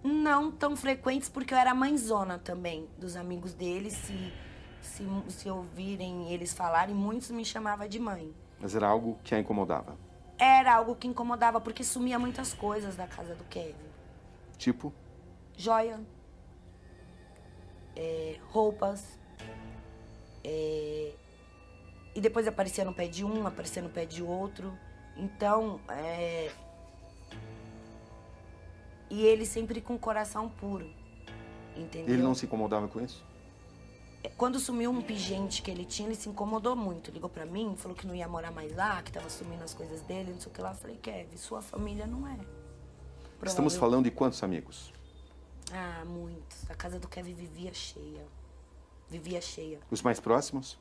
Não tão frequentes, porque eu era mãezona também dos amigos deles. Se ouvirem eles falarem, muitos me chamavam de mãe. Mas era algo que a incomodava? Era algo que incomodava, porque sumia muitas coisas da casa do Kevin. Tipo? Joia, roupas, e depois aparecia no pé de um, aparecia no pé de outro. Então, e ele sempre com o coração puro, entendeu? Ele não se incomodava com isso? Quando sumiu um pingente que ele tinha, ele se incomodou muito. Ligou pra mim, falou que não ia morar mais lá, que tava sumindo as coisas dele, não sei o que lá. Eu falei: Kevin, sua família não é. Estamos falando de quantos amigos? Ah, muitos. A casa do Kevin vivia cheia. Vivia cheia. Os mais próximos?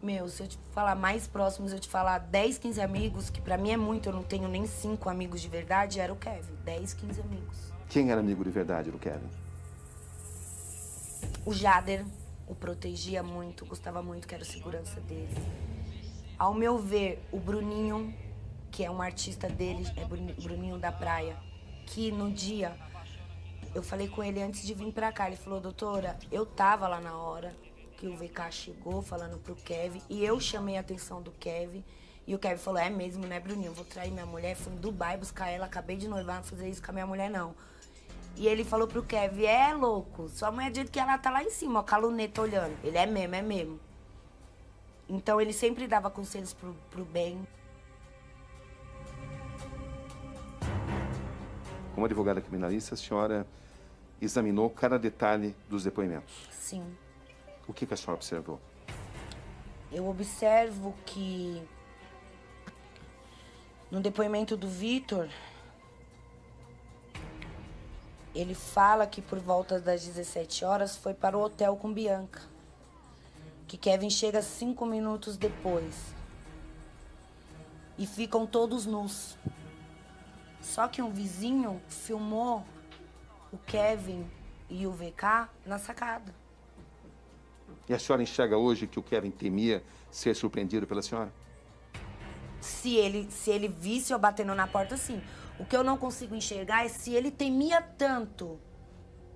Meu, se eu te falar mais próximos, eu te falar 10, 15 amigos, que pra mim é muito, eu não tenho nem 5 amigos de verdade, era o Kevin. 10, 15 amigos. Quem era amigo de verdade do Kevin? O Jader o protegia muito, gostava muito, que era o segurança dele. Ao meu ver, o Bruninho, que é um artista dele, é Bruninho da Praia, que no dia, eu falei com ele antes de vir pra cá, ele falou: doutora, eu tava lá na hora que o VK chegou falando pro Kevin, e eu chamei a atenção do Kevin, e o Kevin falou: é mesmo, né, Bruninho, vou trair minha mulher, fui em Dubai buscar ela, acabei de noivar, não fazer isso com a minha mulher, não. E ele falou pro Kevin: é louco, sua mulher, do jeito que ela tá lá em cima, ó, com a luneta olhando. Ele: é mesmo, é mesmo. Então ele sempre dava conselhos pro bem. Como advogada criminalista, a senhora examinou cada detalhe dos depoimentos. Sim. O que a senhora observou? Eu observo que no depoimento do Vitor, ele fala que por volta das 17 horas foi para o hotel com Bianca. Que Kevin chega 5 minutos depois. E ficam todos nus. Só que um vizinho filmou o Kevin e o VK na sacada. E a senhora enxerga hoje que o Kevin temia ser surpreendido pela senhora? Se ele visse eu batendo na porta, sim. O que eu não consigo enxergar é se ele temia tanto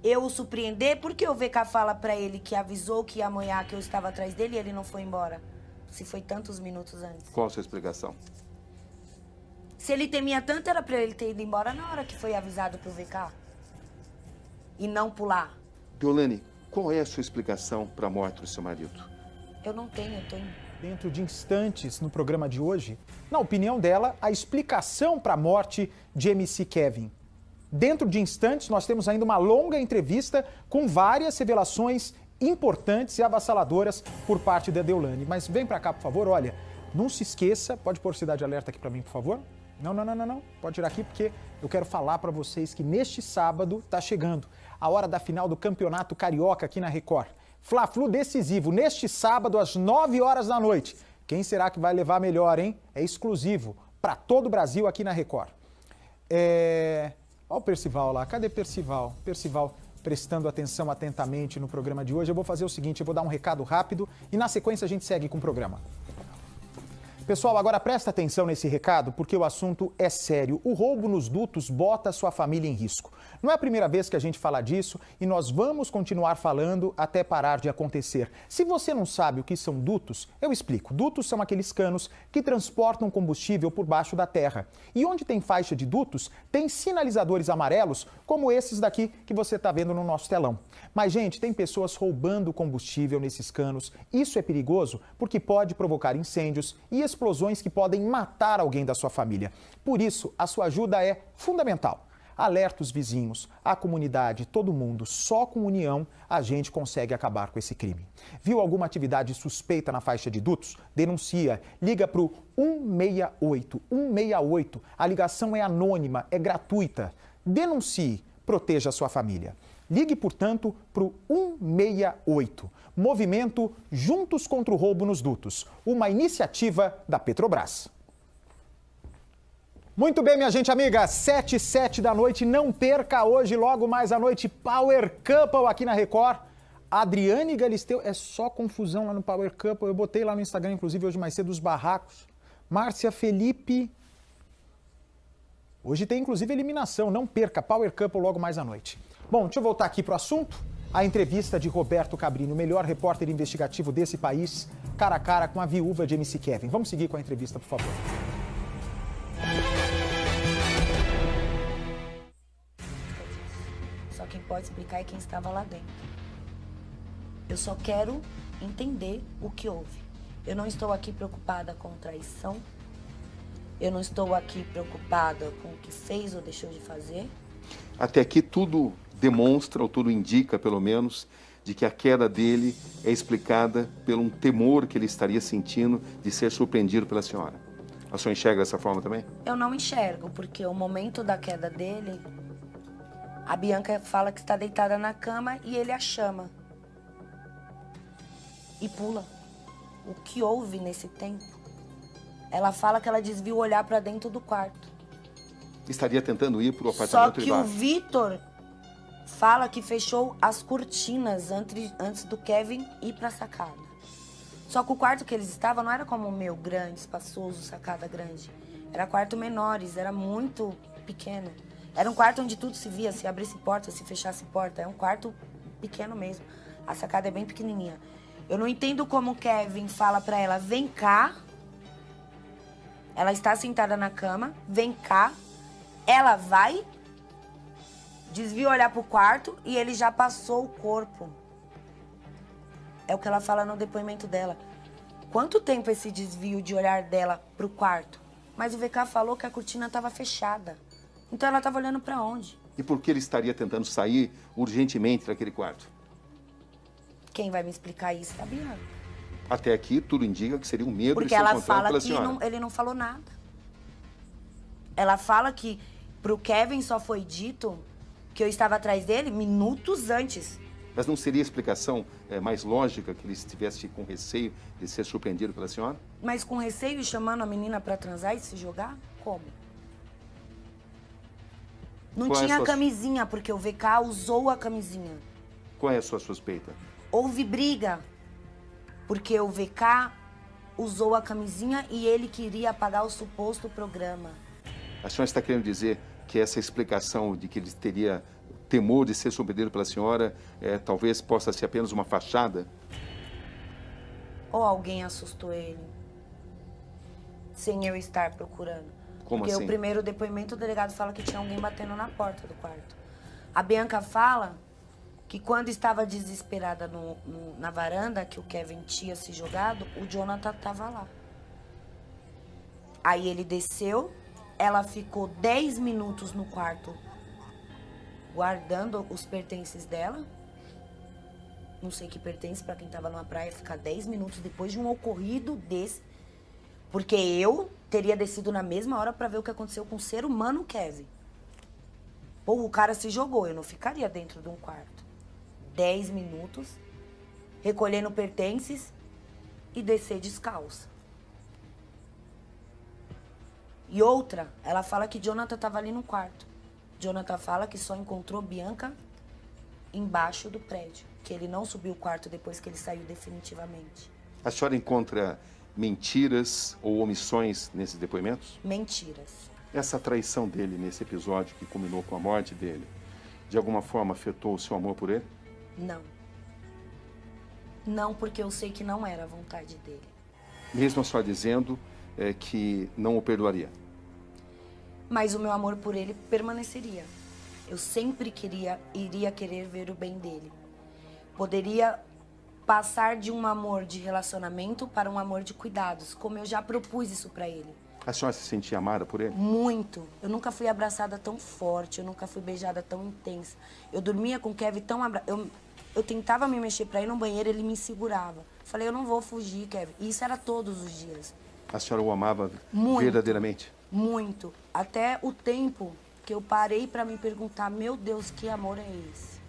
eu o surpreender, porque o VK fala pra ele que avisou que ia amanhã, que eu estava atrás dele e ele não foi embora. Se foi tantos minutos antes. Qual a sua explicação? Se ele temia tanto, era pra ele ter ido embora na hora que foi avisado pro VK. E não pular. Deolane, qual é a sua explicação para a morte do seu marido? Eu não tenho, eu tô em Dentro de instantes no programa de hoje, na opinião dela, a explicação para a morte de MC Kevin. Dentro de instantes, nós temos ainda uma longa entrevista com várias revelações importantes e avassaladoras por parte da Deolane. Mas vem para cá, por favor, olha, não se esqueça, pode pôr cidade alerta aqui para mim, por favor? Não, pode tirar aqui porque eu quero falar para vocês que neste sábado está chegando a hora da final do Campeonato Carioca aqui na Record. Fla-Flu decisivo, neste sábado às 9 horas da noite. Quem será que vai levar melhor, hein? É exclusivo para todo o Brasil aqui na Record. Olha o Percival lá, cadê Percival? Percival prestando atenção atentamente no programa de hoje. Eu vou fazer o seguinte, eu vou dar um recado rápido e na sequência a gente segue com o programa. Pessoal, agora presta atenção nesse recado porque o assunto é sério. O roubo nos dutos bota a sua família em risco. Não é a primeira vez que a gente fala disso e nós vamos continuar falando até parar de acontecer. Se você não sabe o que são dutos, eu explico. Dutos são aqueles canos que transportam combustível por baixo da terra. E onde tem faixa de dutos, tem sinalizadores amarelos como esses daqui que você está vendo no nosso telão. Mas, gente, tem pessoas roubando combustível nesses canos. Isso é perigoso porque pode provocar incêndios e explosões que podem matar alguém da sua família. Por isso, a sua ajuda é fundamental. Alerta os vizinhos, a comunidade, todo mundo. Só com união a gente consegue acabar com esse crime. Viu alguma atividade suspeita na faixa de dutos? Denuncia. Liga para o 168. 168. A ligação é anônima, é gratuita. Denuncie. Proteja a sua família. Ligue, portanto, para o 168. Movimento Juntos contra o Roubo nos Dutos. Uma iniciativa da Petrobras. Muito bem, minha gente amiga, 7h07 da noite, não perca hoje, logo mais à noite, Power Couple aqui na Record. Adriane Galisteu, é só confusão lá no Power Couple, eu botei lá no Instagram, inclusive, hoje mais cedo, os barracos. Márcia Felipe, hoje tem inclusive eliminação, não perca, Power Couple logo mais à noite. Bom, deixa eu voltar aqui para o assunto, a entrevista de Roberto Cabrini, o melhor repórter investigativo desse país, cara a cara com a viúva de MC Kevin. Vamos seguir com a entrevista, por favor. Só quem pode explicar é quem estava lá dentro. Eu só quero entender o que houve. Eu não estou aqui preocupada com traição. Eu não estou aqui preocupada com o que fez ou deixou de fazer. Até aqui tudo demonstra, ou tudo indica, pelo menos, de que a queda dele é explicada por um temor que ele estaria sentindo de ser surpreendido pela senhora. A senhora enxerga dessa forma também? Eu não enxergo, porque o momento da queda dele, a Bianca fala que está deitada na cama e ele a chama. E pula. O que houve nesse tempo? Ela fala que ela desvia o olhar para dentro do quarto. Estaria tentando ir para o apartamento Só que embaixo. o Vitor fala que fechou as cortinas antes do Kevin ir para a sacada. Só que o quarto que eles estavam não era como o meu, grande, espaçoso, sacada grande. Era quarto menores, era muito pequeno. Era um quarto onde tudo se via, se abrisse porta, se fechasse porta. É um quarto pequeno mesmo. A sacada é bem pequenininha. Eu não entendo como o Kevin fala pra ela, vem cá. Ela está sentada na cama, vem cá. Ela vai, desvia o olhar pro quarto e ele já passou o corpo. É o que ela fala no depoimento dela. Quanto tempo esse desvio de olhar dela pro quarto? Mas o VK falou que a cortina estava fechada. Então ela estava olhando pra onde? E por que ele estaria tentando sair urgentemente daquele quarto? Quem vai me explicar isso, Fabiana? Até aqui, tudo indica que seria um medo Porque de ser ela encontrado fala pela que senhora. ele não falou nada. Ela fala que pro Kevin só foi dito que eu estava atrás dele minutos antes. Mas não seria a explicação mais lógica que ele estivesse com receio de ser surpreendido pela senhora? Mas com receio e chamando a menina pra transar e se jogar? Como? Não Qual é a tinha sua- camisinha, porque o VK usou a camisinha. Qual é a sua suspeita? Houve briga, porque o VK usou a camisinha e ele queria apagar o suposto programa. A senhora está querendo dizer que essa explicação de que ele teria temor de ser surpreendido pela senhora talvez possa ser apenas uma fachada? Ou alguém assustou ele, sem eu estar procurando. Como Porque assim? o primeiro depoimento, o delegado fala que tinha alguém batendo na porta do quarto. A Bianca fala que quando estava desesperada na varanda, que o Kevin tinha se jogado, o Jonathan estava lá. Aí ele desceu, ela ficou 10 minutos no quarto guardando os pertences dela. Não sei que pertence para quem estava numa praia ficar 10 minutos depois de um ocorrido desse. Porque eu teria descido na mesma hora para ver o que aconteceu com o ser humano Kevin. Pô, o cara se jogou, eu não ficaria dentro de um quarto. 10 minutos, recolhendo pertences e descer descalça. E outra, ela fala que Jonathan estava ali no quarto. Jonathan fala que só encontrou Bianca embaixo do prédio, que ele não subiu o quarto depois que ele saiu definitivamente. A senhora encontra mentiras ou omissões nesses depoimentos? Mentiras. Essa traição dele nesse episódio que culminou com a morte dele, de alguma forma afetou o seu amor por ele? Não. Não, porque eu sei que não era a vontade dele. Mesmo a senhora dizendo que não o perdoaria? Mas o meu amor por ele permaneceria. Eu sempre iria querer ver o bem dele. Poderia passar de um amor de relacionamento para um amor de cuidados, como eu já propus isso pra ele. A senhora se sentia amada por ele? Muito. Eu nunca fui abraçada tão forte, eu nunca fui beijada tão intensa. Eu dormia com o Kevin tão abraçada. Eu tentava me mexer pra ir no banheiro, ele me segurava. Falei, eu não vou fugir, Kevin. E isso era todos os dias. A senhora o amava Muito, verdadeiramente? Muito. Até o tempo que eu parei pra me perguntar, meu Deus, que amor é esse?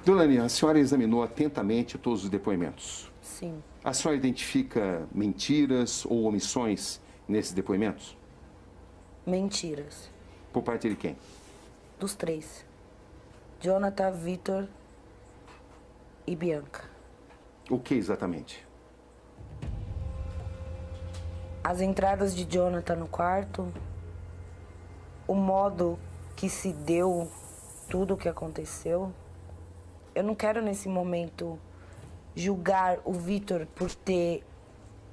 Dona Aninha, a senhora examinou atentamente todos os depoimentos. Sim. A senhora identifica mentiras ou omissões nesses depoimentos? Mentiras. Por parte de quem? Dos três. Jonathan, Vitor e Bianca. O que exatamente? As entradas de Jonathan no quarto, o modo que se deu tudo o que aconteceu. Eu não quero, nesse momento, julgar o Vitor por ter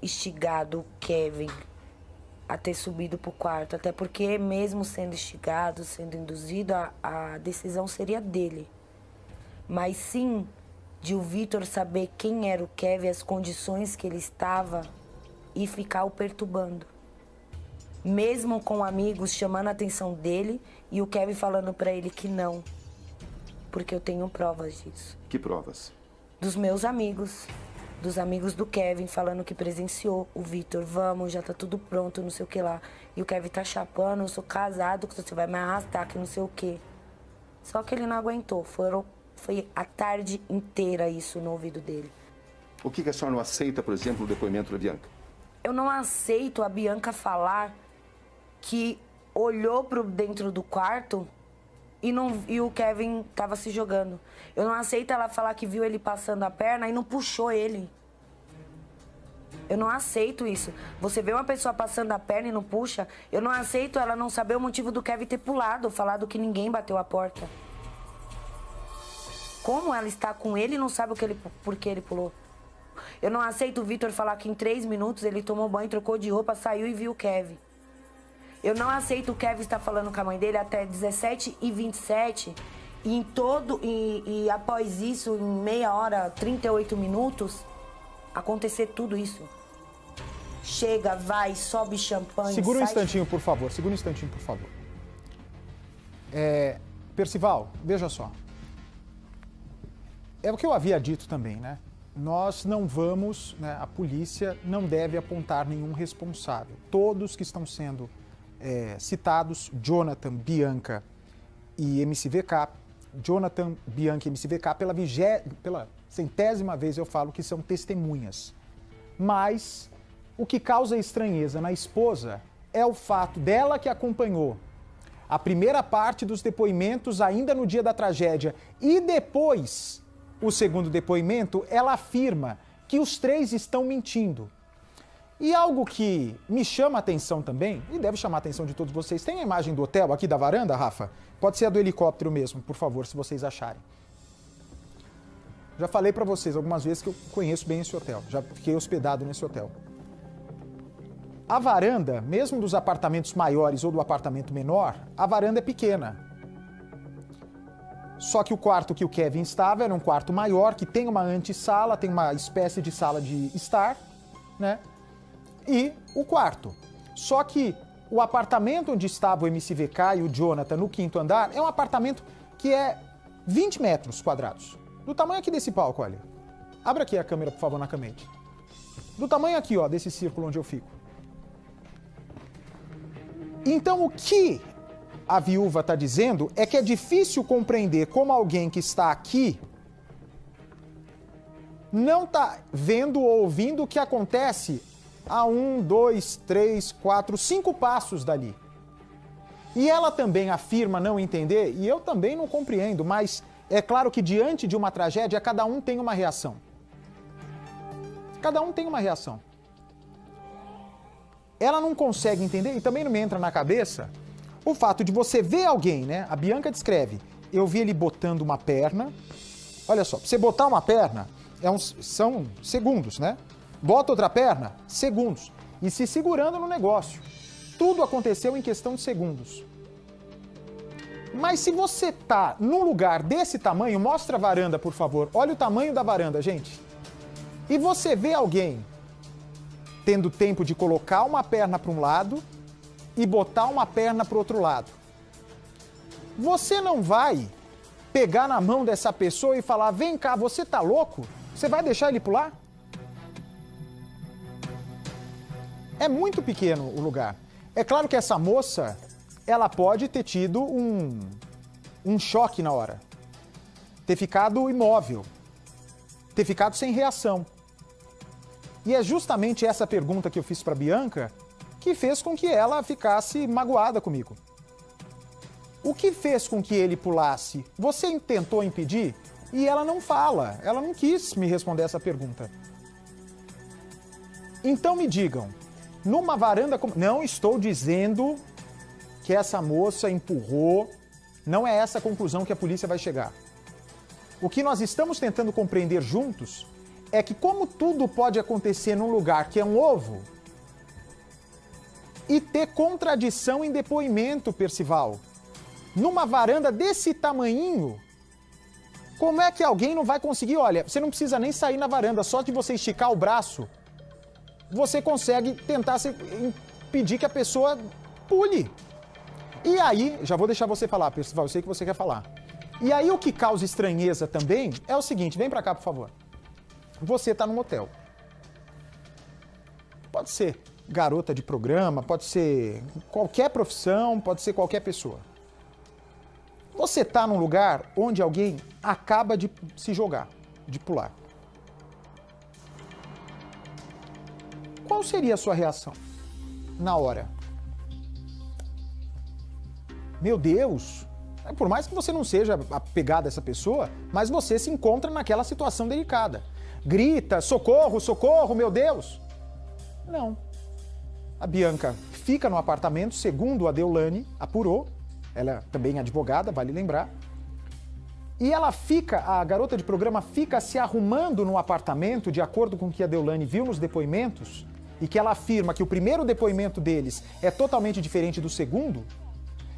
instigado o Kevin a ter subido pro quarto. Até porque, mesmo sendo instigado, sendo induzido, a decisão seria dele. Mas sim de o Vitor saber quem era o Kevin, as condições que ele estava e ficar o perturbando. Mesmo com amigos chamando a atenção dele e o Kevin falando pra ele que não. Porque eu tenho provas disso. Que provas? Dos meus amigos. Dos amigos do Kevin falando que presenciou o Vitor. Vamos, já tá tudo pronto, não sei o que lá. E o Kevin tá chapando, eu sou casado, que você vai me arrastar, que não sei o que. Só que ele não aguentou. Foi a tarde inteira isso no ouvido dele. O que a senhora não aceita, por exemplo, no depoimento da Bianca? Eu não aceito a Bianca falar que olhou pro dentro do quarto e o Kevin tava se jogando. Eu não aceito ela falar que viu ele passando a perna e não puxou ele. Eu não aceito isso. Você vê uma pessoa passando a perna e não puxa, eu não aceito ela não saber o motivo do Kevin ter pulado, falado que ninguém bateu a porta. Como ela está com ele e não sabe por que ele pulou? Eu não aceito o Vitor falar que em 3 minutos ele tomou banho, trocou de roupa, saiu e viu o Kevin. Eu não aceito o Kevin estar falando com a mãe dele até 17h27 e após isso, em meia hora, 38 minutos, acontecer tudo isso. Chega, vai, sobe champanhe, Segura um instantinho, por favor. Segura um instantinho, por favor. Percival, veja só. É o que eu havia dito também, né? Nós não vamos, né, a polícia não deve apontar nenhum responsável. Todos que estão sendo citados, Jonathan, Bianca e MCVK, Jonathan, Bianca e MCVK, pela 100ª vez eu falo que são testemunhas. Mas o que causa estranheza na esposa é o fato dela que acompanhou a primeira parte dos depoimentos ainda no dia da tragédia e depois o segundo depoimento, ela afirma que os três estão mentindo. E algo que me chama a atenção também, e deve chamar a atenção de todos vocês, tem a imagem do hotel aqui da varanda, Rafa? Pode ser a do helicóptero mesmo, por favor, se vocês acharem. Já falei pra vocês algumas vezes que eu conheço bem esse hotel, já fiquei hospedado nesse hotel. A varanda, mesmo dos apartamentos maiores ou do apartamento menor, a varanda é pequena. Só que o quarto que o Kevin estava era um quarto maior, que tem uma antessala, tem uma espécie de sala de estar, né? E o quarto. Só que o apartamento onde estava o MCVK e o Jonathan no 5º andar é um apartamento que é 20 metros quadrados. Do tamanho aqui desse palco, olha. Abra aqui a câmera, por favor, na camete. Do tamanho aqui, ó, desse círculo onde eu fico. Então, o que a viúva está dizendo é que é difícil compreender como alguém que está aqui não está vendo ou ouvindo o que acontece a 1, 2, 3, 4, 5 passos dali. E ela também afirma não entender, e eu também não compreendo, mas é claro que diante de uma tragédia, cada um tem uma reação. Cada um tem uma reação. Ela não consegue entender, e também não me entra na cabeça, o fato de você ver alguém, né? A Bianca descreve, eu vi ele botando uma perna. Olha só, pra você botar uma perna, são segundos, né? Bota outra perna, segundos. E se segurando no negócio. Tudo aconteceu em questão de segundos. Mas se você tá num lugar desse tamanho, mostra a varanda, por favor. Olha o tamanho da varanda, gente. E você vê alguém tendo tempo de colocar uma perna para um lado e botar uma perna para o outro lado. Você não vai pegar na mão dessa pessoa e falar, vem cá, você tá louco? Você vai deixar ele pular? É muito pequeno o lugar. É claro que essa moça, ela pode ter tido um choque na hora. Ter ficado imóvel. Ter ficado sem reação. E é justamente essa pergunta que eu fiz para Bianca que fez com que ela ficasse magoada comigo. O que fez com que ele pulasse? Você tentou impedir? E ela não fala. Ela não quis me responder essa pergunta. Então me digam, numa varanda... Não estou dizendo que essa moça empurrou. Não é essa a conclusão que a polícia vai chegar. O que nós estamos tentando compreender juntos é que como tudo pode acontecer num lugar que é um ovo e ter contradição em depoimento, Percival. Numa varanda desse tamanhinho, como é que alguém não vai conseguir? Olha, você não precisa nem sair na varanda, só de você esticar o braço, você consegue tentar impedir que a pessoa pule. E aí, já vou deixar você falar, Percival, eu sei que você quer falar. E aí o que causa estranheza também é o seguinte, vem pra cá, por favor. Você tá num hotel. Pode ser garota de programa, pode ser qualquer profissão, pode ser qualquer pessoa. Você tá num lugar onde alguém acaba de se jogar, de pular. Qual seria a sua reação na hora? Meu Deus! Por mais que você não seja apegado a essa pessoa, mas você se encontra naquela situação delicada. Grita, socorro, socorro, meu Deus! Não. A Bianca fica no apartamento, segundo a Deolane apurou, ela também é advogada, vale lembrar, e ela fica, a garota de programa fica se arrumando no apartamento, de acordo com o que a Deolane viu nos depoimentos, e que ela afirma que o primeiro depoimento deles é totalmente diferente do segundo,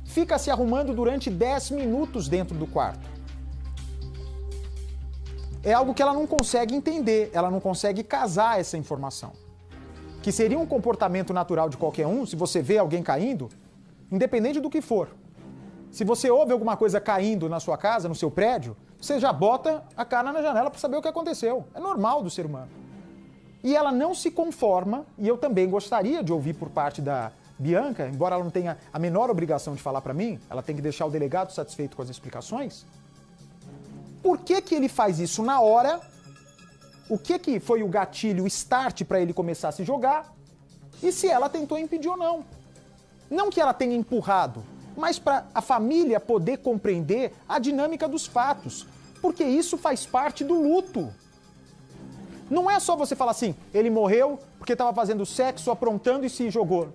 fica se arrumando durante 10 minutos dentro do quarto. É algo que ela não consegue entender, ela não consegue casar essa informação. Que seria um comportamento natural de qualquer um, se você vê alguém caindo, independente do que for. Se você ouve alguma coisa caindo na sua casa, no seu prédio, você já bota a cara na janela para saber o que aconteceu. É normal do ser humano. E ela não se conforma, e eu também gostaria de ouvir por parte da Bianca, embora ela não tenha a menor obrigação de falar para mim, ela tem que deixar o delegado satisfeito com as explicações. Por que que ele faz isso na hora? O que foi o gatilho, o start para ele começar a se jogar? E se ela tentou impedir ou não? Não que ela tenha empurrado, mas para a família poder compreender a dinâmica dos fatos, porque isso faz parte do luto. Não é só você falar assim, ele morreu porque estava fazendo sexo, aprontando e se jogou.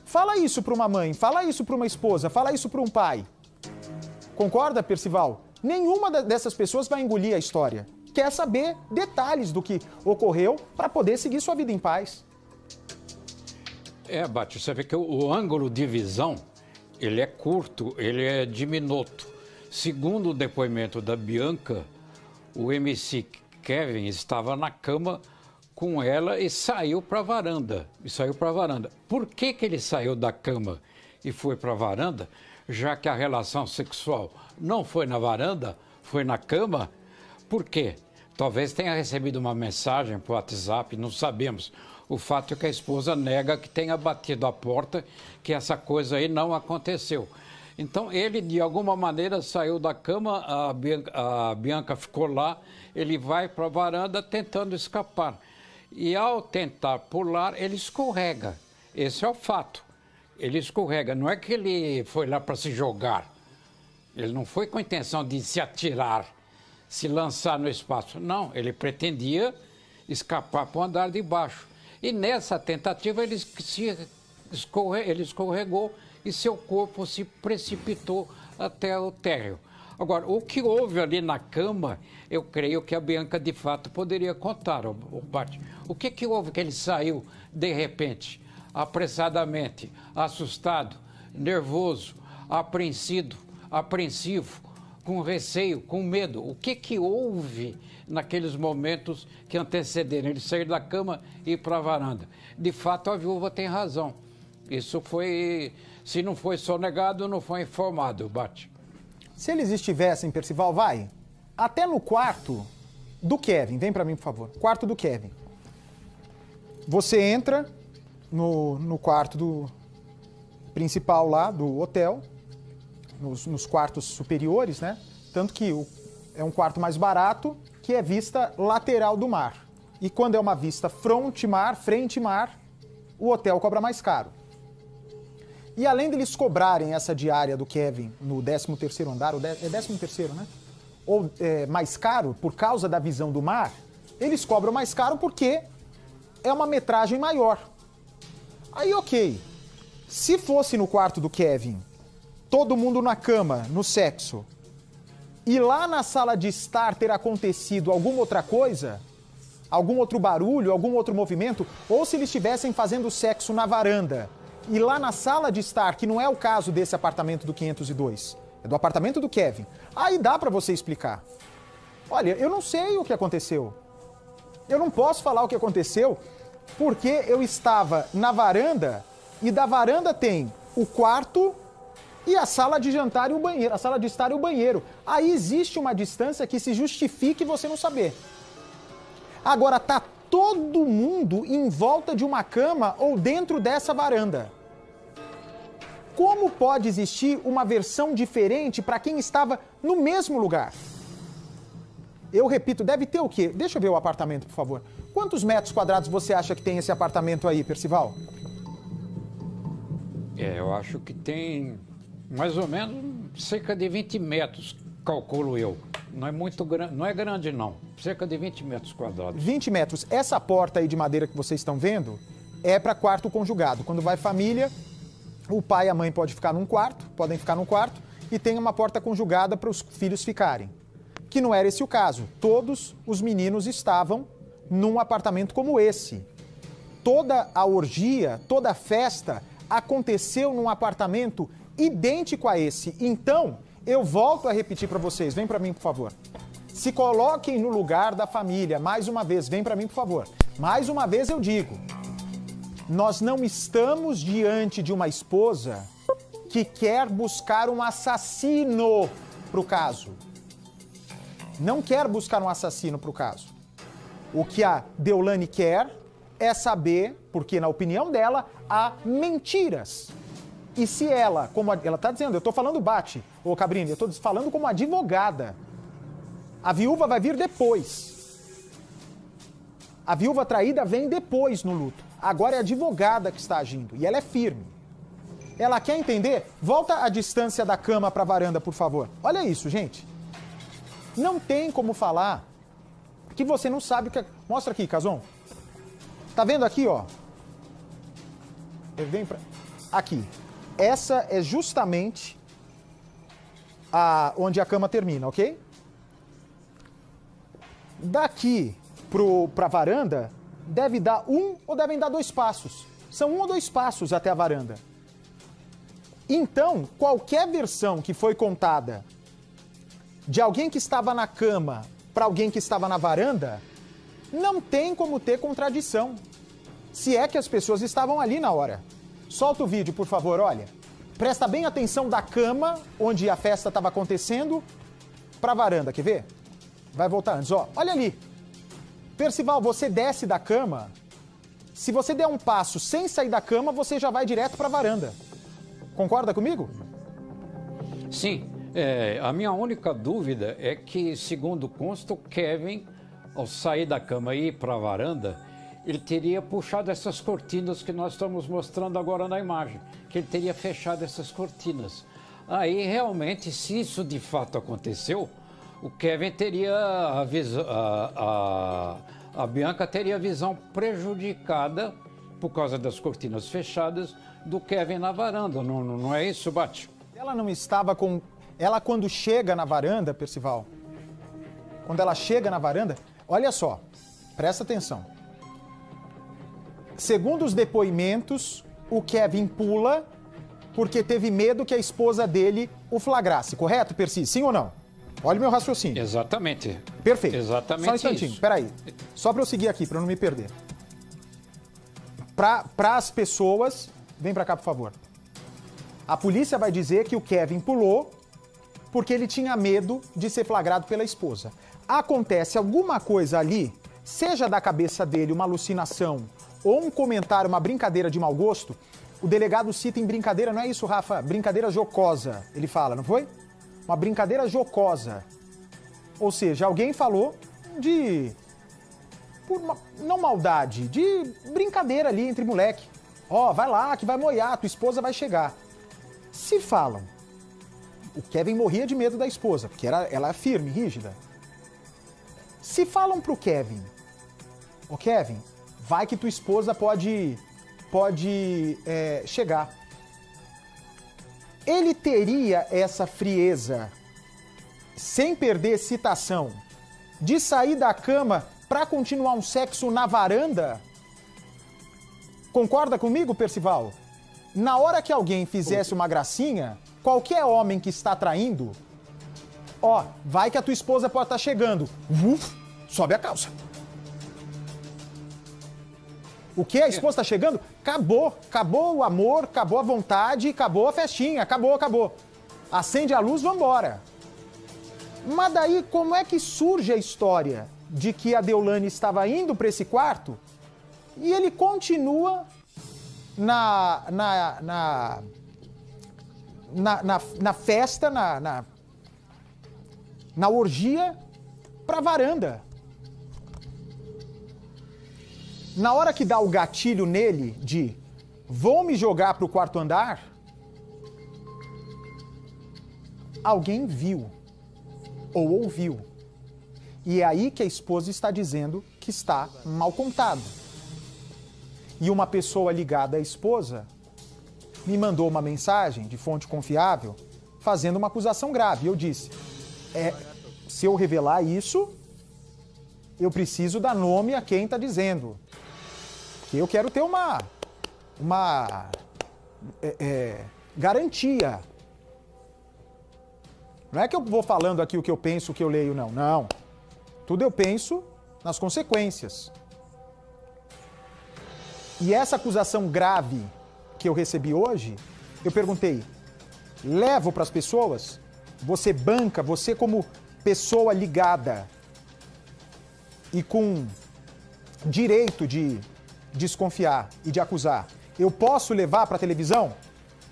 Fala isso para uma mãe, fala isso para uma esposa, fala isso para um pai. Concorda, Percival? Nenhuma dessas pessoas vai engolir a história. Quer saber detalhes do que ocorreu para poder seguir sua vida em paz. Bate, você vê que o ângulo de visão, ele é curto, ele é diminuto. Segundo o depoimento da Bianca, o MC Kevin estava na cama com ela e saiu para a varanda. Por que ele saiu da cama e foi para a varanda, já que a relação sexual não foi na varanda, foi na cama? Por quê? Talvez tenha recebido uma mensagem por WhatsApp, não sabemos. O fato é que a esposa nega que tenha batido a porta, que essa coisa aí não aconteceu. Então, ele, de alguma maneira, saiu da cama, a Bianca ficou lá, ele vai para a varanda tentando escapar. E, ao tentar pular, ele escorrega. Esse é o fato. Ele escorrega. Não é que ele foi lá para se jogar. Ele não foi com a intenção de se atirar, se lançar no espaço. Não, ele pretendia escapar para o andar de baixo. E, nessa tentativa, ele escorregou e seu corpo se precipitou até o térreo. Agora, o que houve ali na cama, eu creio que a Bianca de fato poderia contar, Bart. O que houve que ele saiu de repente, apressadamente, assustado, nervoso, apreensivo, com receio, com medo? O que houve naqueles momentos que antecederam ele sair da cama e ir para a varanda? De fato, a viúva tem razão. Isso foi... Se não foi sonegado, não foi informado, Bart. Se eles estivessem, Percival, vai, até no quarto do Kevin. Vem pra mim, por favor. Quarto do Kevin. Você entra no quarto do principal lá, do hotel, nos quartos superiores, né? Tanto que é um quarto mais barato, que é vista lateral do mar. E quando é uma vista frente-mar, o hotel cobra mais caro. E além deles cobrarem essa diária do Kevin no 13º andar, é 13º, né? Ou mais caro por causa da visão do mar, eles cobram mais caro porque é uma metragem maior. Aí, ok. Se fosse no quarto do Kevin, todo mundo na cama, no sexo, e lá na sala de estar ter acontecido alguma outra coisa, algum outro barulho, algum outro movimento, ou se eles estivessem fazendo sexo na varanda, e lá na sala de estar, que não é o caso desse apartamento do 502, é do apartamento do Kevin, aí dá pra você explicar. Olha, eu não sei o que aconteceu. Eu não posso falar o que aconteceu porque eu estava na varanda e da varanda tem o quarto e a sala de jantar e o banheiro, a sala de estar e o banheiro. Aí existe uma distância que se justifique você não saber. Agora, tá todo mundo em volta de uma cama ou dentro dessa varanda. Como pode existir uma versão diferente para quem estava no mesmo lugar? Eu repito, deve ter o quê? Deixa eu ver o apartamento, por favor. Quantos metros quadrados você acha que tem esse apartamento aí, Percival? Eu acho que tem mais ou menos cerca de 20 metros, calculo eu. Não é muito grande, não é grande não, cerca de 20 metros quadrados. 20 metros. Essa porta aí de madeira que vocês estão vendo é para quarto conjugado. Quando vai família, o pai e a mãe podem ficar num quarto, e tem uma porta conjugada para os filhos ficarem. Que não era esse o caso. Todos os meninos estavam num apartamento como esse. Toda a orgia, toda a festa aconteceu num apartamento idêntico a esse. Então, eu volto a repetir para vocês, vem para mim, por favor. Se coloquem no lugar da família, mais uma vez, vem para mim, por favor. Mais uma vez eu digo, nós não estamos diante de uma esposa que quer buscar um assassino para o caso. Não quer buscar um assassino para o caso. O que a Deolane quer é saber, porque na opinião dela, há mentiras. E se ela, como ela está dizendo, eu estou falando Bate, ô Cabrini, eu estou falando como advogada. A viúva vai vir depois. A viúva traída vem depois no luto. Agora é a advogada que está agindo e ela é firme. Ela quer entender? Volta a distância da cama para a varanda, por favor. Olha isso, gente. Não tem como falar que você não sabe o que... Mostra aqui, Cazon. Tá vendo aqui, ó? Vem pra... Aqui. Essa é justamente onde a cama termina, ok? Daqui pra varanda, deve dar um ou devem dar 2 passos. São 1 ou 2 passos até a varanda. Então, qualquer versão que foi contada de alguém que estava na cama para alguém que estava na varanda, não tem como ter contradição. Se é que as pessoas estavam ali na hora. Solta o vídeo, por favor, olha. Presta bem atenção da cama, onde a festa estava acontecendo, para a varanda, quer ver? Vai voltar antes, ó. Olha ali. Percival, você desce da cama. Se você der um passo sem sair da cama, você já vai direto para a varanda. Concorda comigo? Sim. A minha única dúvida é que, segundo consta, o Kevin, ao sair da cama e ir para a varanda, ele teria puxado essas cortinas que nós estamos mostrando agora na imagem, que ele teria fechado essas cortinas. Aí, realmente, se isso de fato aconteceu, o Kevin teria a Bianca teria a visão prejudicada por causa das cortinas fechadas do Kevin na varanda. Não é isso, Bate? Ela não estava com... Ela, quando chega na varanda, Percival, quando ela chega na varanda, olha só, presta atenção. Segundo os depoimentos, o Kevin pula porque teve medo que a esposa dele o flagrasse, correto, Percy? Sim ou não? Olha o meu raciocínio. Exatamente. Perfeito. Exatamente. Só um instantinho, isso. peraí. Só para eu seguir aqui, para eu não me perder. Para as pessoas... Vem para cá, por favor. A polícia vai dizer que o Kevin pulou porque ele tinha medo de ser flagrado pela esposa. Acontece alguma coisa ali, seja da cabeça dele uma alucinação ou um comentário, uma brincadeira de mau gosto, o delegado cita em brincadeira, não é isso, Rafa? Brincadeira jocosa, ele fala, não foi? Uma brincadeira jocosa. Ou seja, alguém falou de... não maldade, de brincadeira ali entre moleque. Ó, vai lá que vai moiar, tua esposa vai chegar. Se falam, o Kevin morria de medo da esposa, porque ela é firme, rígida. Se falam pro Kevin, ô Kevin, vai que tua esposa pode chegar. Ele teria essa frieza, sem perder excitação, de sair da cama para continuar um sexo na varanda? Concorda comigo, Percival? Na hora que alguém fizesse uma gracinha, qualquer homem que está traindo, ó, vai que a tua esposa pode estar chegando. Sobe a calça. O que? A esposa está chegando? Acabou. Acabou o amor, acabou a vontade, acabou a festinha, acabou. Acende a luz, vambora. Mas daí, como é que surge a história de que a Deolane estava indo para esse quarto e ele continua na festa, na orgia, pra varanda? Na hora que dá o gatilho nele de vou me jogar pro quarto andar, alguém viu ou ouviu. E é aí que a esposa está dizendo que está mal contado. E uma pessoa ligada à esposa me mandou uma mensagem de fonte confiável fazendo uma acusação grave. Eu disse, se eu revelar isso, eu preciso dar nome a quem está dizendo. Porque eu quero ter uma garantia. Não é que eu vou falando aqui o que eu penso, o que eu leio, não. Não. Tudo eu penso nas consequências. E essa acusação grave que eu recebi hoje, eu perguntei, levo para as pessoas? Você banca, você como pessoa ligada e com direito de desconfiar e de acusar, eu posso levar para a televisão?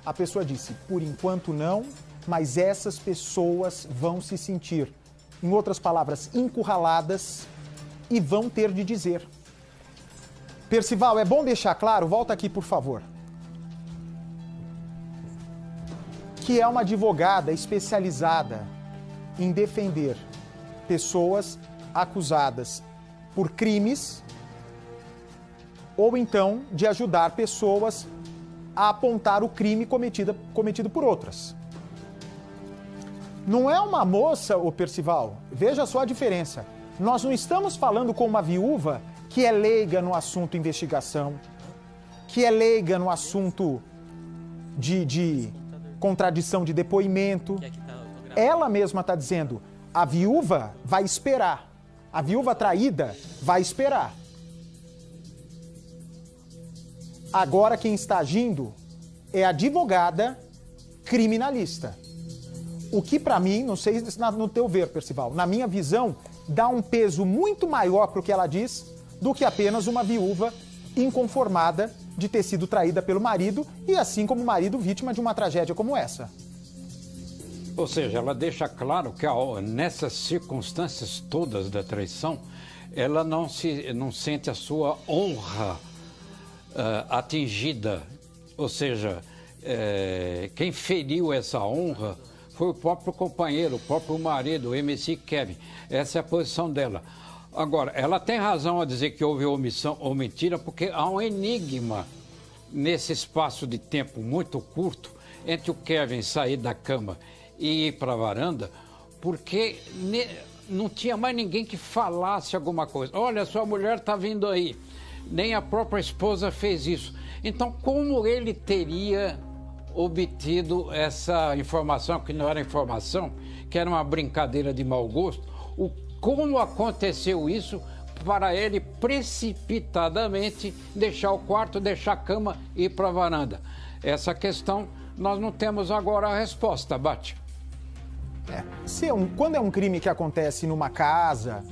A pessoa disse, por enquanto não, mas essas pessoas vão se sentir, em outras palavras, encurraladas e vão ter de dizer. Percival, é bom deixar claro, volta aqui por favor, que é uma advogada especializada em defender pessoas acusadas por crimes ou então de ajudar pessoas a apontar o crime cometido por outras. Não é uma moça, ô Percival, veja só a diferença. Nós não estamos falando com uma viúva que é leiga no assunto investigação, que é leiga no assunto de contradição de depoimento. Ela mesma está dizendo, A viúva vai esperar. A viúva traída vai esperar. Agora quem está agindo é a advogada criminalista. O que para mim, não sei no teu ver, Percival, na minha visão, dá um peso muito maior para o que ela diz do que apenas uma viúva inconformada de ter sido traída pelo marido e assim como o marido vítima de uma tragédia como essa. Ou seja, ela deixa claro que nessas circunstâncias todas da traição, ela não sente a sua honra atingida. Ou seja, quem feriu essa honra foi o próprio companheiro, o próprio marido, o MC Kevin. Essa é a posição dela. Agora, ela tem razão a dizer que houve omissão ou mentira, porque há um enigma nesse espaço de tempo muito curto entre o Kevin sair da cama e ir para a varanda, porque não tinha mais ninguém que falasse alguma coisa. Olha, sua mulher está vindo aí. Nem a própria esposa fez isso. Então, como ele teria obtido essa informação, que não era informação, que era uma brincadeira de mau gosto? Como aconteceu isso para ele precipitadamente deixar o quarto, deixar a cama e ir para a varanda? Essa questão nós não temos agora a resposta, Bate. Quando é um crime que acontece numa casa,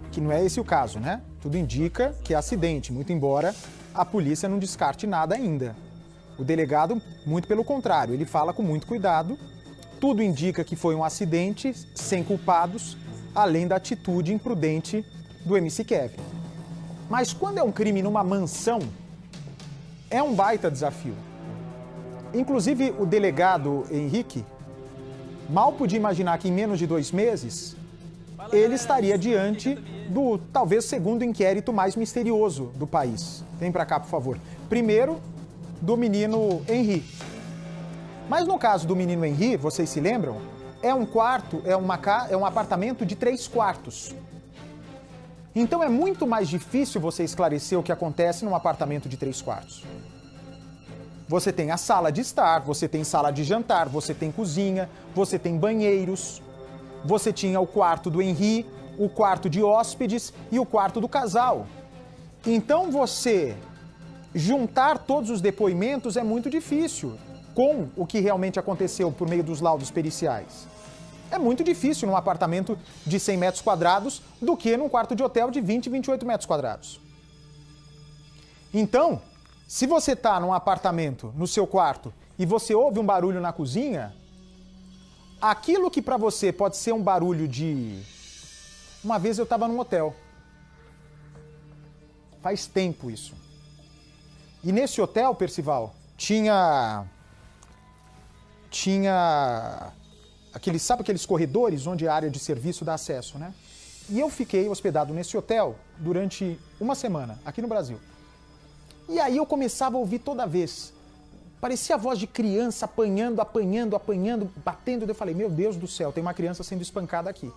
que não é esse o caso, né? Tudo indica que é acidente, muito embora a polícia não descarte nada ainda. O delegado, muito pelo contrário, ele fala com muito cuidado. Tudo indica que foi um acidente, sem culpados, além da atitude imprudente do MC Kevin. Mas quando é um crime numa mansão, é um baita desafio. Inclusive, o delegado Henrique mal podia imaginar que em menos de 2 meses ele estaria diante do talvez segundo inquérito mais misterioso do país. Vem pra cá, por favor. Primeiro, do menino Henri. Mas no caso do menino Henri, vocês se lembram? É um apartamento de 3 quartos. Então é muito mais difícil você esclarecer o que acontece num apartamento de 3 quartos. Você tem a sala de estar, você tem sala de jantar, você tem cozinha, você tem banheiros, você tinha o quarto do Henri, o quarto de hóspedes e o quarto do casal. Então você juntar todos os depoimentos é muito difícil com o que realmente aconteceu por meio dos laudos periciais. É muito difícil num apartamento de 100 metros quadrados do que num quarto de hotel de 20, 28 metros quadrados. Então, se você está num apartamento, no seu quarto, e você ouve um barulho na cozinha, aquilo que para você pode ser um barulho de... Uma vez eu estava num hotel. Faz tempo isso. E nesse hotel, Percival, tinha sabe aqueles corredores onde a área de serviço dá acesso, né? E eu fiquei hospedado nesse hotel durante uma semana, aqui no Brasil. E aí eu começava a ouvir toda vez. Parecia a voz de criança apanhando, batendo. Eu falei, meu Deus do céu, tem uma criança sendo espancada aqui.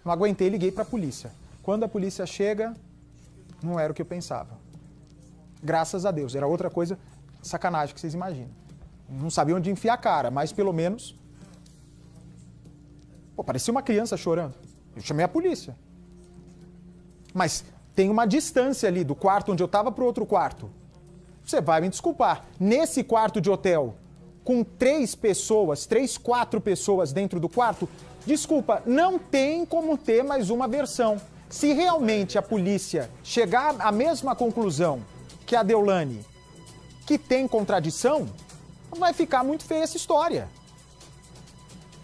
Não aguentei, liguei para a polícia. Quando a polícia chega, não era o que eu pensava. Graças a Deus, era outra coisa, sacanagem que vocês imaginam. Não sabia onde enfiar a cara, mas pelo menos... Pô, parecia uma criança chorando. Eu chamei a polícia. Mas tem uma distância ali do quarto onde eu estava para o outro quarto. Você vai me desculpar. Nesse quarto de hotel, com 4 pessoas dentro do quarto, desculpa, não tem como ter mais uma versão. Se realmente a polícia chegar à mesma conclusão que a Deolane, que tem contradição, vai ficar muito feia essa história.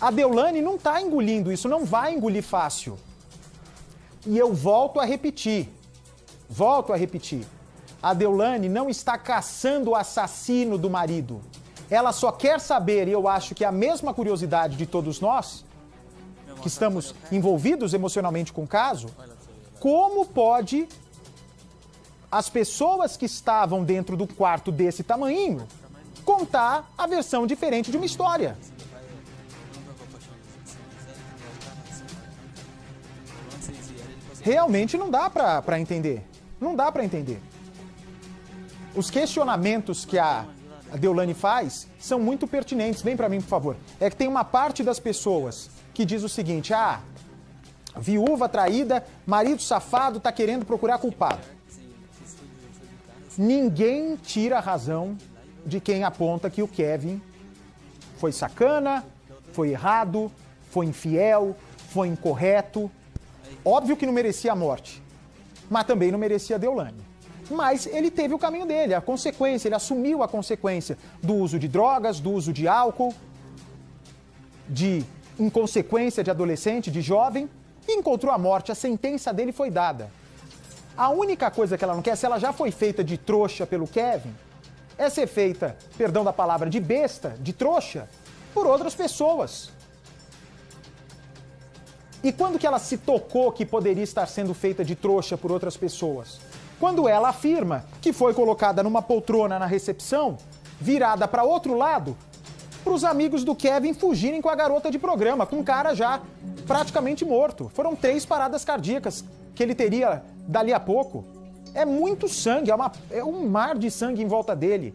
A Deolane não está engolindo isso, não vai engolir fácil. E eu volto a repetir. A Deolane não está caçando o assassino do marido. Ela só quer saber, e eu acho que é a mesma curiosidade de todos nós, que estamos envolvidos emocionalmente com o caso, como pode as pessoas que estavam dentro do quarto desse tamanhinho contar a versão diferente de uma história. Realmente não dá para entender. Não dá para entender. Os questionamentos que a Deolane faz são muito pertinentes. Vem para mim, por favor. É que tem uma parte das pessoas que diz o seguinte: ah, viúva traída, marido safado tá querendo procurar culpado. Ninguém tira a razão de quem aponta que o Kevin foi sacana, foi errado, foi infiel, foi incorreto. Óbvio que não merecia a morte, mas também não merecia a Deolane. Mas ele teve o caminho dele, a consequência, ele assumiu a consequência do uso de drogas, do uso de álcool, de inconsequência de adolescente, de jovem, e encontrou a morte. A sentença dele foi dada. A única coisa que ela não quer, se ela já foi feita de trouxa pelo Kevin, é ser feita, perdão da palavra, de besta, de trouxa, por outras pessoas. E quando que ela se tocou que poderia estar sendo feita de trouxa por outras pessoas? Quando ela afirma que foi colocada numa poltrona na recepção, virada para outro lado, para os amigos do Kevin fugirem com a garota de programa, com um cara já praticamente morto. Foram 3 paradas cardíacas que ele teria dali a pouco. É muito sangue, é um mar de sangue em volta dele.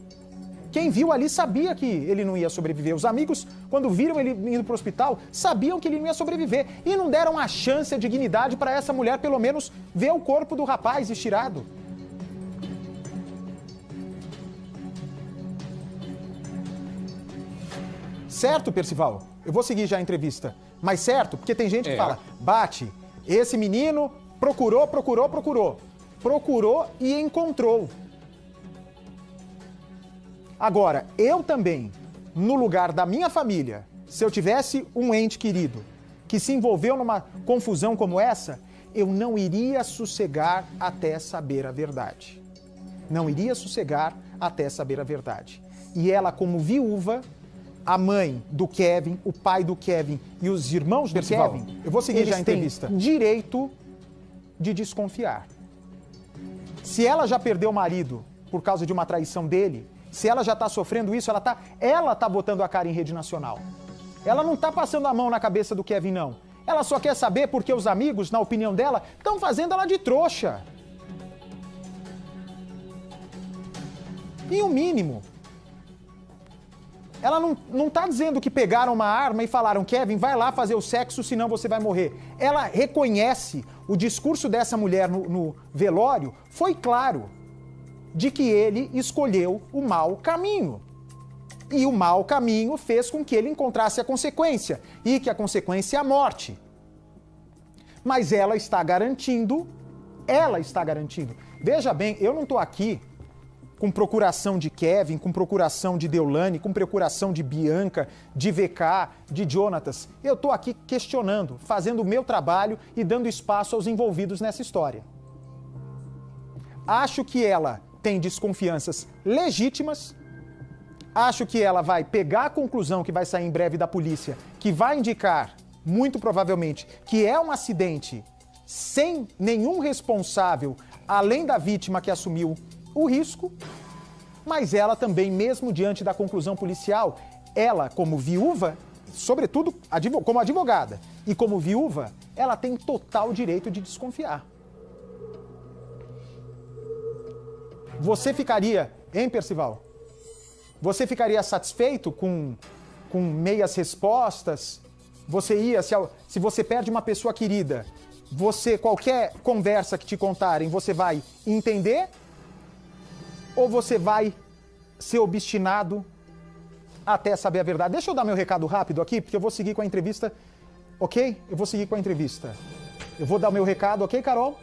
Quem viu ali sabia que ele não ia sobreviver. Os amigos, quando viram ele indo para o hospital, sabiam que ele não ia sobreviver. E não deram a chance, a dignidade para essa mulher, pelo menos, ver o corpo do rapaz estirado. Certo, Percival? Eu vou seguir já a entrevista. Mas certo, porque tem gente que fala, Bate, esse menino procurou e encontrou. Agora, eu também, no lugar da minha família, se eu tivesse um ente querido que se envolveu numa confusão como essa, eu não iria sossegar até saber a verdade. Não iria sossegar até saber a verdade. E ela, como viúva, a mãe do Kevin, o pai do Kevin e os irmãos do Kevin, eu vou seguir já a entrevista, direito de desconfiar. Se ela já perdeu o marido por causa de uma traição dele, se ela já está sofrendo isso, ela tá botando a cara em rede nacional. Ela não está passando a mão na cabeça do Kevin, não. Ela só quer saber porque os amigos, na opinião dela, estão fazendo ela de trouxa. E o mínimo. Ela não está dizendo que pegaram uma arma e falaram, Kevin, vai lá fazer o sexo, senão você vai morrer. Ela reconhece, o discurso dessa mulher no velório foi claro, de que ele escolheu o mau caminho. E o mau caminho fez com que ele encontrasse a consequência, e que a consequência é a morte. Mas ela está garantindo, veja bem, eu não estou aqui com procuração de Kevin, com procuração de Deolane, com procuração de Bianca, de VK, de Jonatas. Eu estou aqui questionando, fazendo o meu trabalho e dando espaço aos envolvidos nessa história. Acho que ela tem desconfianças legítimas, acho que ela vai pegar a conclusão que vai sair em breve da polícia, que vai indicar, muito provavelmente, que é um acidente sem nenhum responsável, além da vítima que assumiu o risco, mas ela também, mesmo diante da conclusão policial, ela, como viúva, sobretudo como advogada e como viúva, ela tem total direito de desconfiar. Você ficaria, hein, Percival? Você ficaria satisfeito com meias respostas? Você ia, se você perde uma pessoa querida, qualquer conversa que te contarem, você vai entender? Ou você vai ser obstinado até saber a verdade? Deixa eu dar meu recado rápido aqui, porque eu vou seguir com a entrevista, ok? Eu vou seguir com a entrevista. Eu vou dar o meu recado, ok, Carol?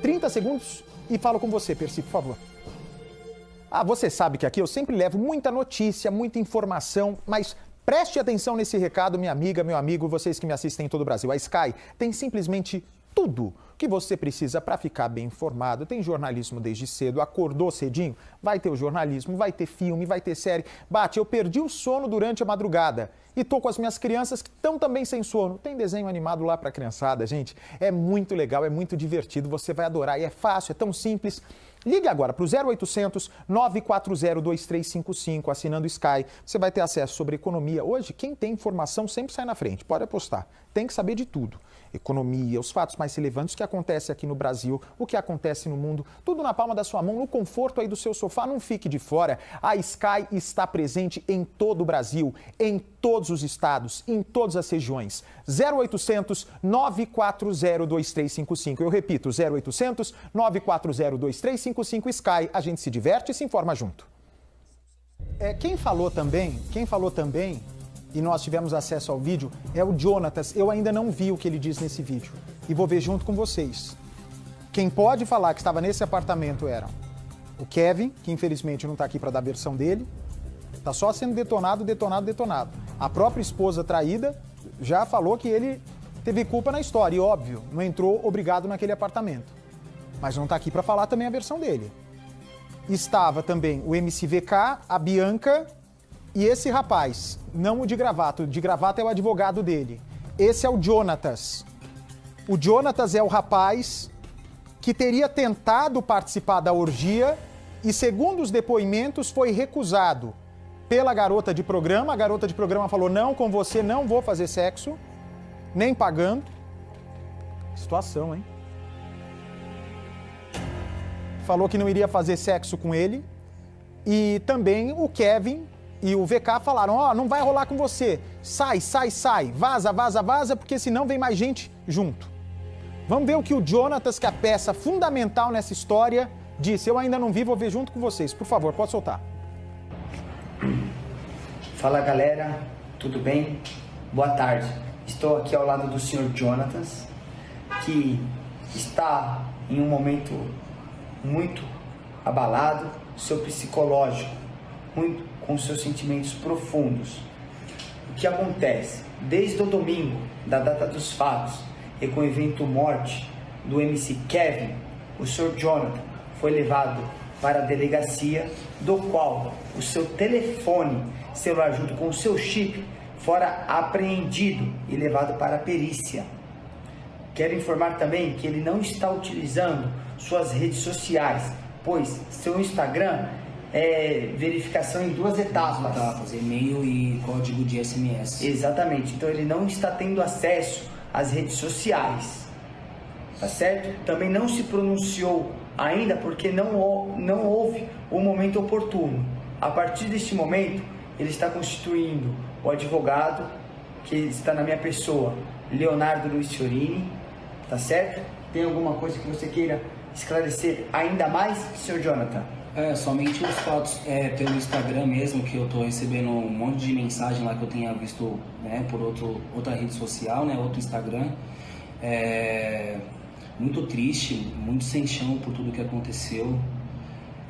30 segundos e falo com você, Percy, por favor. Você sabe que aqui eu sempre levo muita notícia, muita informação, mas preste atenção nesse recado, minha amiga, meu amigo, vocês que me assistem em todo o Brasil. A Sky tem simplesmente tudo que você precisa para ficar bem informado. Tem jornalismo desde cedo, acordou cedinho, vai ter o jornalismo, vai ter filme, vai ter série. Bate, eu perdi o sono durante a madrugada e tô com as minhas crianças que estão também sem sono. Tem desenho animado lá para criançada, gente. É muito legal, é muito divertido, você vai adorar e é fácil, é tão simples. Ligue agora para o 0800 940 2355, assinando Sky. Você vai ter acesso sobre economia. Hoje, quem tem informação sempre sai na frente, pode apostar. Tem que saber de tudo. Economia, os fatos mais relevantes, o que acontece aqui no Brasil, o que acontece no mundo, tudo na palma da sua mão, no conforto aí do seu sofá, não fique de fora. A Sky está presente em todo o Brasil, em todos os estados, em todas as regiões. 0800 940 2355. Eu repito, 0800 940 2355. Sky, a gente se diverte e se informa junto. Quem falou também, e nós tivemos acesso ao vídeo, é o Jonatas. Eu ainda não vi o que ele diz nesse vídeo. E vou ver junto com vocês. Quem pode falar que estava nesse apartamento era o Kevin, que infelizmente não está aqui para dar a versão dele. Está só sendo detonado. A própria esposa traída já falou que ele teve culpa na história. E óbvio, não entrou obrigado naquele apartamento. Mas não está aqui para falar também a versão dele. Estava também o MCVK, a Bianca e esse rapaz, não o de gravata. O de gravata é o advogado dele. Esse é o Jonatas. O Jonatas é o rapaz que teria tentado participar da orgia e, segundo os depoimentos, foi recusado pela garota de programa. A garota de programa falou: não, com você não vou fazer sexo, nem pagando. Situação, hein? Falou que não iria fazer sexo com ele. E também o Kevin e o VK falaram: ó, não vai rolar com você. Sai, vaza, porque senão vem mais gente junto. Vamos ver o que o Jonatas, que é a peça fundamental nessa história, disse. Eu ainda não vi, vou ver junto com vocês. Por favor, pode soltar. Fala, galera, tudo bem? Boa tarde. Estou aqui ao lado do Sr. Jonatas, que está em um momento muito abalado, seu psicológico, muito com seus sentimentos profundos. O que acontece? Desde o domingo, da data dos fatos, e com o evento morte do MC Kevin, o Sr. Jonathan foi levado para a delegacia, do qual o seu telefone celular junto com o seu chip fora apreendido e levado para a perícia. Quero informar também que ele não está utilizando suas redes sociais, pois seu Instagram é verificação em 2 etapas. E-mail e código de SMS. Exatamente, então ele não está tendo acesso às redes sociais, tá certo? Também não se pronunciou ainda porque não houve o momento oportuno. A partir deste momento, ele está constituindo o advogado, que está na minha pessoa, Leonardo Luiz Fiorini, tá certo? Tem alguma coisa que você queira esclarecer ainda mais, Sr. Jonathan? Somente os fatos pelo Instagram mesmo, que eu tô recebendo um monte de mensagem lá que eu tenha visto, né, por outra rede social, né, outro Instagram. Muito triste, muito sem chão por tudo que aconteceu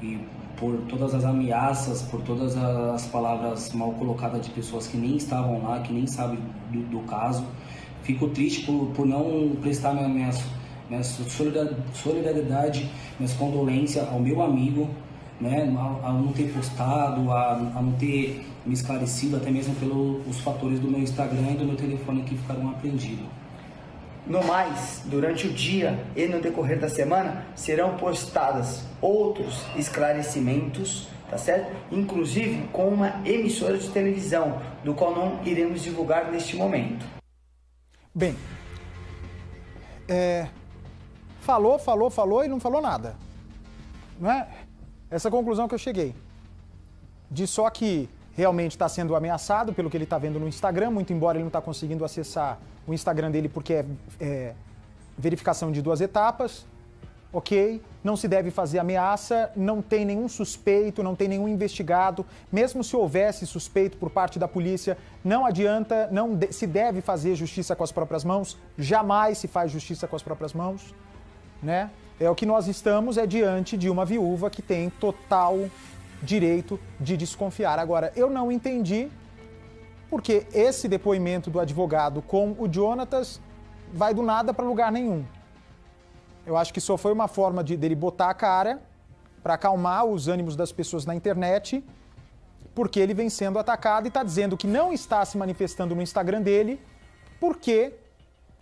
e por todas as ameaças, por todas as palavras mal colocadas de pessoas que nem estavam lá, que nem sabem do caso. Fico triste por não prestar minha solidariedade, minhas condolências ao meu amigo, né, a não ter postado, a não ter me esclarecido, até mesmo pelos fatores do meu Instagram e do meu telefone que ficaram apreendidos. No mais, durante o dia e no decorrer da semana, serão postadas outros esclarecimentos, tá certo? Inclusive com uma emissora de televisão, do qual não iremos divulgar neste momento. Bem, falou e não falou nada. Não é? Essa conclusão que eu cheguei. De só que realmente está sendo ameaçado pelo que ele está vendo no Instagram, muito embora ele não está conseguindo acessar o Instagram dele porque é verificação de 2 etapas. Ok, não se deve fazer ameaça, não tem nenhum suspeito, não tem nenhum investigado. Mesmo se houvesse suspeito por parte da polícia, não adianta, não se deve fazer justiça com as próprias mãos, jamais se faz justiça com as próprias mãos, né? O que nós estamos diante de uma viúva que tem total direito de desconfiar. Agora, eu não entendi porque esse depoimento do advogado com o Jonatas vai do nada para lugar nenhum. Eu acho que só foi uma forma dele botar a cara para acalmar os ânimos das pessoas na internet, porque ele vem sendo atacado e está dizendo que não está se manifestando no Instagram dele porque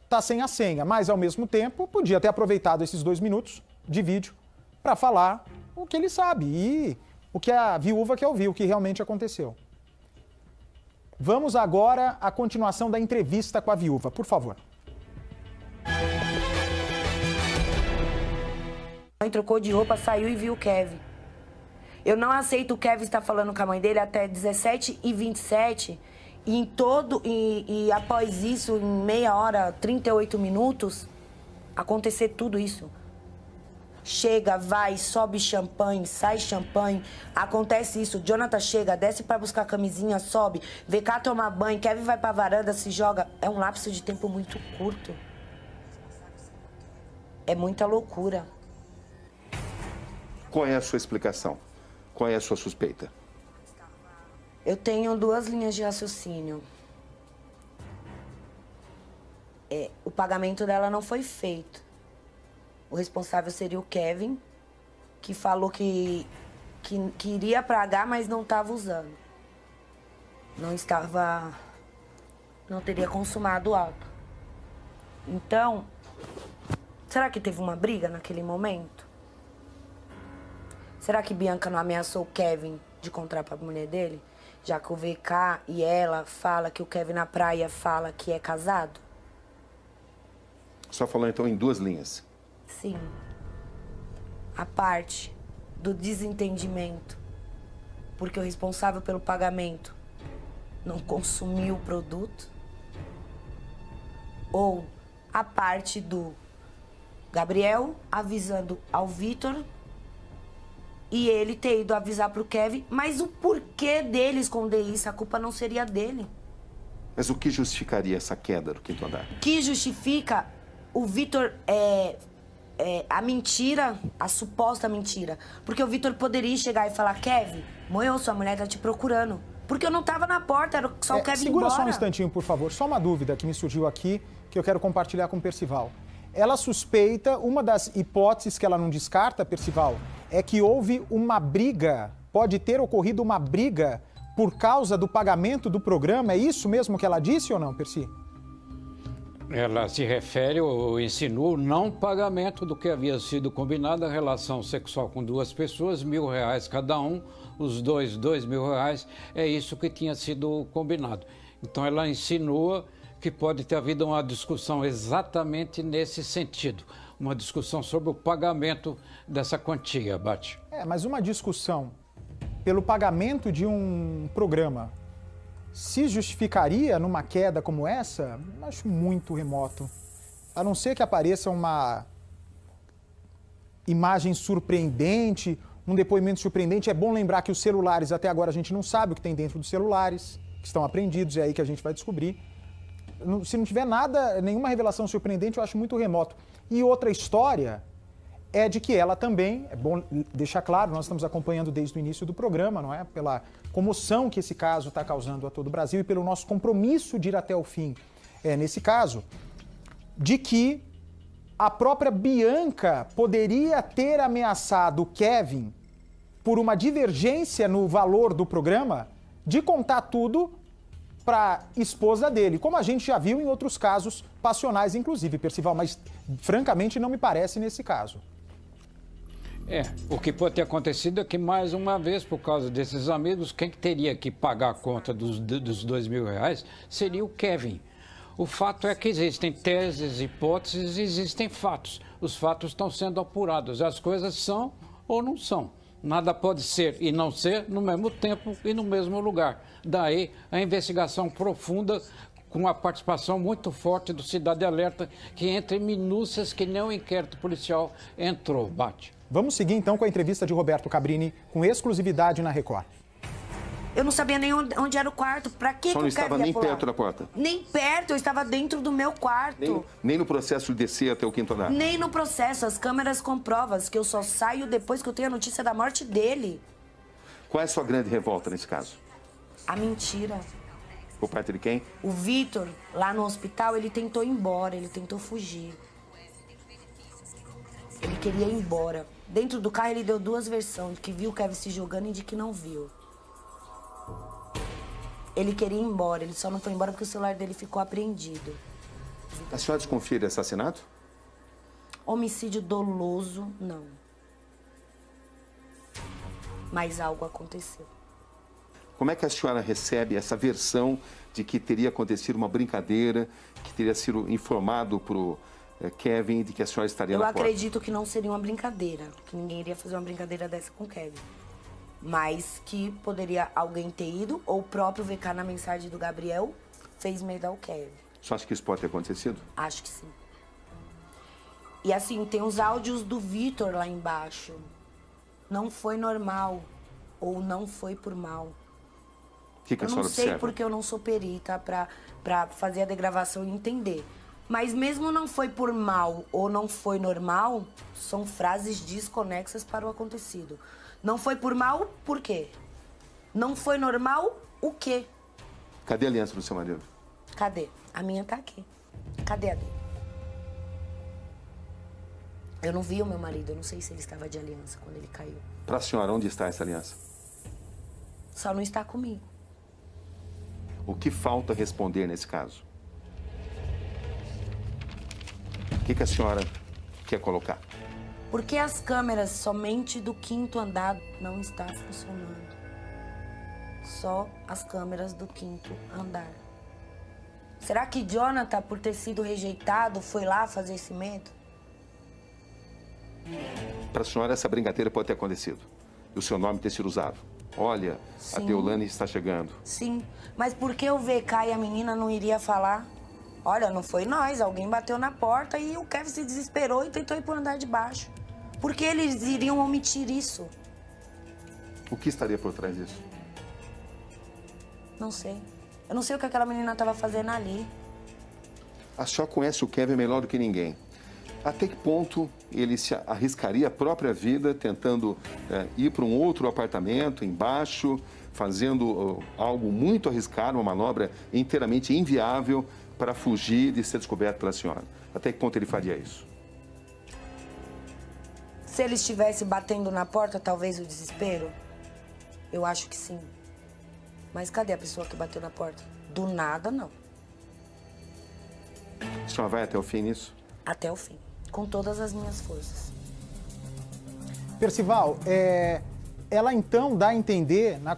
está sem a senha. Mas, ao mesmo tempo, podia ter aproveitado esses 2 minutos de vídeo para falar o que ele sabe e o que a viúva quer ouvir, o que realmente aconteceu. Vamos agora à continuação da entrevista com a viúva, por favor. A mãe trocou de roupa, saiu e viu o Kevin. Eu não aceito o Kevin estar falando com a mãe dele até 17h27 E após isso, em meia hora, 38 minutos, acontecer tudo isso. Chega, vai, sobe champanhe, sai champanhe, acontece isso. Jonathan chega, desce pra buscar a camisinha, sobe, vê cá tomar banho, Kevin vai pra varanda, se joga. É um lapso de tempo muito curto. É muita loucura. Qual é a sua explicação? Qual é a sua suspeita? Eu tenho duas linhas de raciocínio. O pagamento dela não foi feito. O responsável seria o Kevin, que falou que iria pagar, mas não estava usando. Não teria consumado o ato. Então, será que teve uma briga naquele momento? Será que Bianca não ameaçou o Kevin de contar para a mulher dele? Já que o VK e ela fala que o Kevin na praia fala que é casado? Só falou então em duas linhas. Sim. A parte do desentendimento, porque o responsável pelo pagamento não consumiu o produto, ou a parte do Gabriel avisando ao Vitor e ele ter ido avisar pro Kevin, mas o porquê dele esconder isso? A culpa não seria dele. Mas o que justificaria essa queda do quinto andar? Que justifica o Vitor a mentira, a suposta mentira. Porque o Vitor poderia chegar e falar, Kevin, morreu, sua mulher tá te procurando. Porque eu não tava na porta, era só o Kevin segura embora. Só um instantinho, por favor. Só uma dúvida que me surgiu aqui, que eu quero compartilhar com o Percival. Ela suspeita, uma das hipóteses que ela não descarta, Percival, é que houve uma briga, pode ter ocorrido uma briga por causa do pagamento do programa. É isso mesmo que ela disse ou não, Perci? Ela se refere ou insinua o não pagamento do que havia sido combinado, a relação sexual com duas pessoas, R$1.000 cada um, os dois, R$2.000, é isso que tinha sido combinado. Então ela insinua que pode ter havido uma discussão exatamente nesse sentido, uma discussão sobre o pagamento dessa quantia, Bate. Mas uma discussão pelo pagamento de um programa se justificaria numa queda como essa? Acho muito remoto. A não ser que apareça uma imagem surpreendente, um depoimento surpreendente. É bom lembrar que os celulares, até agora a gente não sabe o que tem dentro dos celulares, que estão apreendidos, é aí que a gente vai descobrir. Se não tiver nada, nenhuma revelação surpreendente, eu acho muito remoto. E outra história é de que ela também, é bom deixar claro, nós estamos acompanhando desde o início do programa, não é? Pela comoção que esse caso está causando a todo o Brasil e pelo nosso compromisso de ir até o fim, nesse caso, de que a própria Bianca poderia ter ameaçado o Kevin por uma divergência no valor do programa de contar tudo para a esposa dele, como a gente já viu em outros casos passionais, inclusive, Percival, mas francamente não me parece nesse caso. O que pode ter acontecido é que, mais uma vez, por causa desses amigos, quem teria que pagar a conta dos R$2.000 seria o Kevin. O fato é que existem teses, hipóteses, existem fatos. Os fatos estão sendo apurados. As coisas são ou não são. Nada pode ser e não ser no mesmo tempo e no mesmo lugar. Daí a investigação profunda, com a participação muito forte do Cidade Alerta, que entra em minúcias que nem o inquérito policial entrou, Bate. Vamos seguir então com a entrevista de Roberto Cabrini, com exclusividade na Record. Eu não sabia nem onde era o quarto. Pra que Só não estava nem perto da porta? Nem perto, eu estava dentro do meu quarto. Nem no processo de descer até o quinto andar? Nem no processo. As câmeras comprovam que eu só saio depois que eu tenho a notícia da morte dele. Qual é a sua grande revolta nesse caso? A mentira. Por parte de quem? O Vitor, lá no hospital, ele tentou ir embora, ele tentou fugir. Ele queria ir embora. Dentro do carro ele deu duas versões, de que viu o Kevin se jogando e de que não viu. Ele queria ir embora, ele só não foi embora porque o celular dele ficou apreendido. A senhora desconfia de assassinato? Homicídio doloso, não. Mas algo aconteceu. Como é que a senhora recebe essa versão de que teria acontecido uma brincadeira, que teria sido informado pro Kevin de que a senhora estaria na porta? Eu acredito que não seria uma brincadeira, que ninguém iria fazer uma brincadeira dessa com o Kevin. Mas que poderia alguém ter ido, ou o próprio VK na mensagem do Gabriel fez medo ao Kevin. Você acha que isso pode ter acontecido? Acho que sim. E assim, tem os áudios do Vitor lá embaixo. Não foi normal, ou não foi por mal. O que a senhora Eu não sei observa? porque eu não sou perita pra fazer a degravação e entender. Mas mesmo não foi por mal ou não foi normal, são frases desconexas para o acontecido. Não foi por mal, por quê? Não foi normal, o quê? Cadê a aliança do seu marido? Cadê? A minha tá aqui. Cadê a dele? Eu não vi o meu marido, eu não sei se ele estava de aliança quando ele caiu. Para a senhora, onde está essa aliança? Só não está comigo. O que falta responder nesse caso? O que a senhora quer colocar? Porque as câmeras somente do 5º andar não estão funcionando. Só as câmeras do 5º andar. Será que Jonathan, por ter sido rejeitado, foi lá fazer esse medo? Para a senhora, essa brincadeira pode ter acontecido. E o seu nome ter sido usado. Olha, Sim. a Deolane está chegando. Sim, mas por que o VK e a menina não iria falar? Olha, não foi nós, alguém bateu na porta e o Kevin se desesperou e tentou ir pro andar de baixo. Por que eles iriam omitir isso? O que estaria por trás disso? Não sei. Eu não sei o que aquela menina estava fazendo ali. A senhora conhece o Kevin melhor do que ninguém. Até que ponto ele se arriscaria a própria vida tentando ir para um outro apartamento embaixo, fazendo algo muito arriscado, uma manobra inteiramente inviável para fugir de ser descoberto pela senhora? Até que ponto ele faria isso? Se ele estivesse batendo na porta, talvez o desespero? Eu acho que sim. Mas cadê a pessoa que bateu na porta? Do nada, não. A senhora vai até o fim nisso? Até o fim. Com todas as minhas forças. Percival, ela então dá a entender na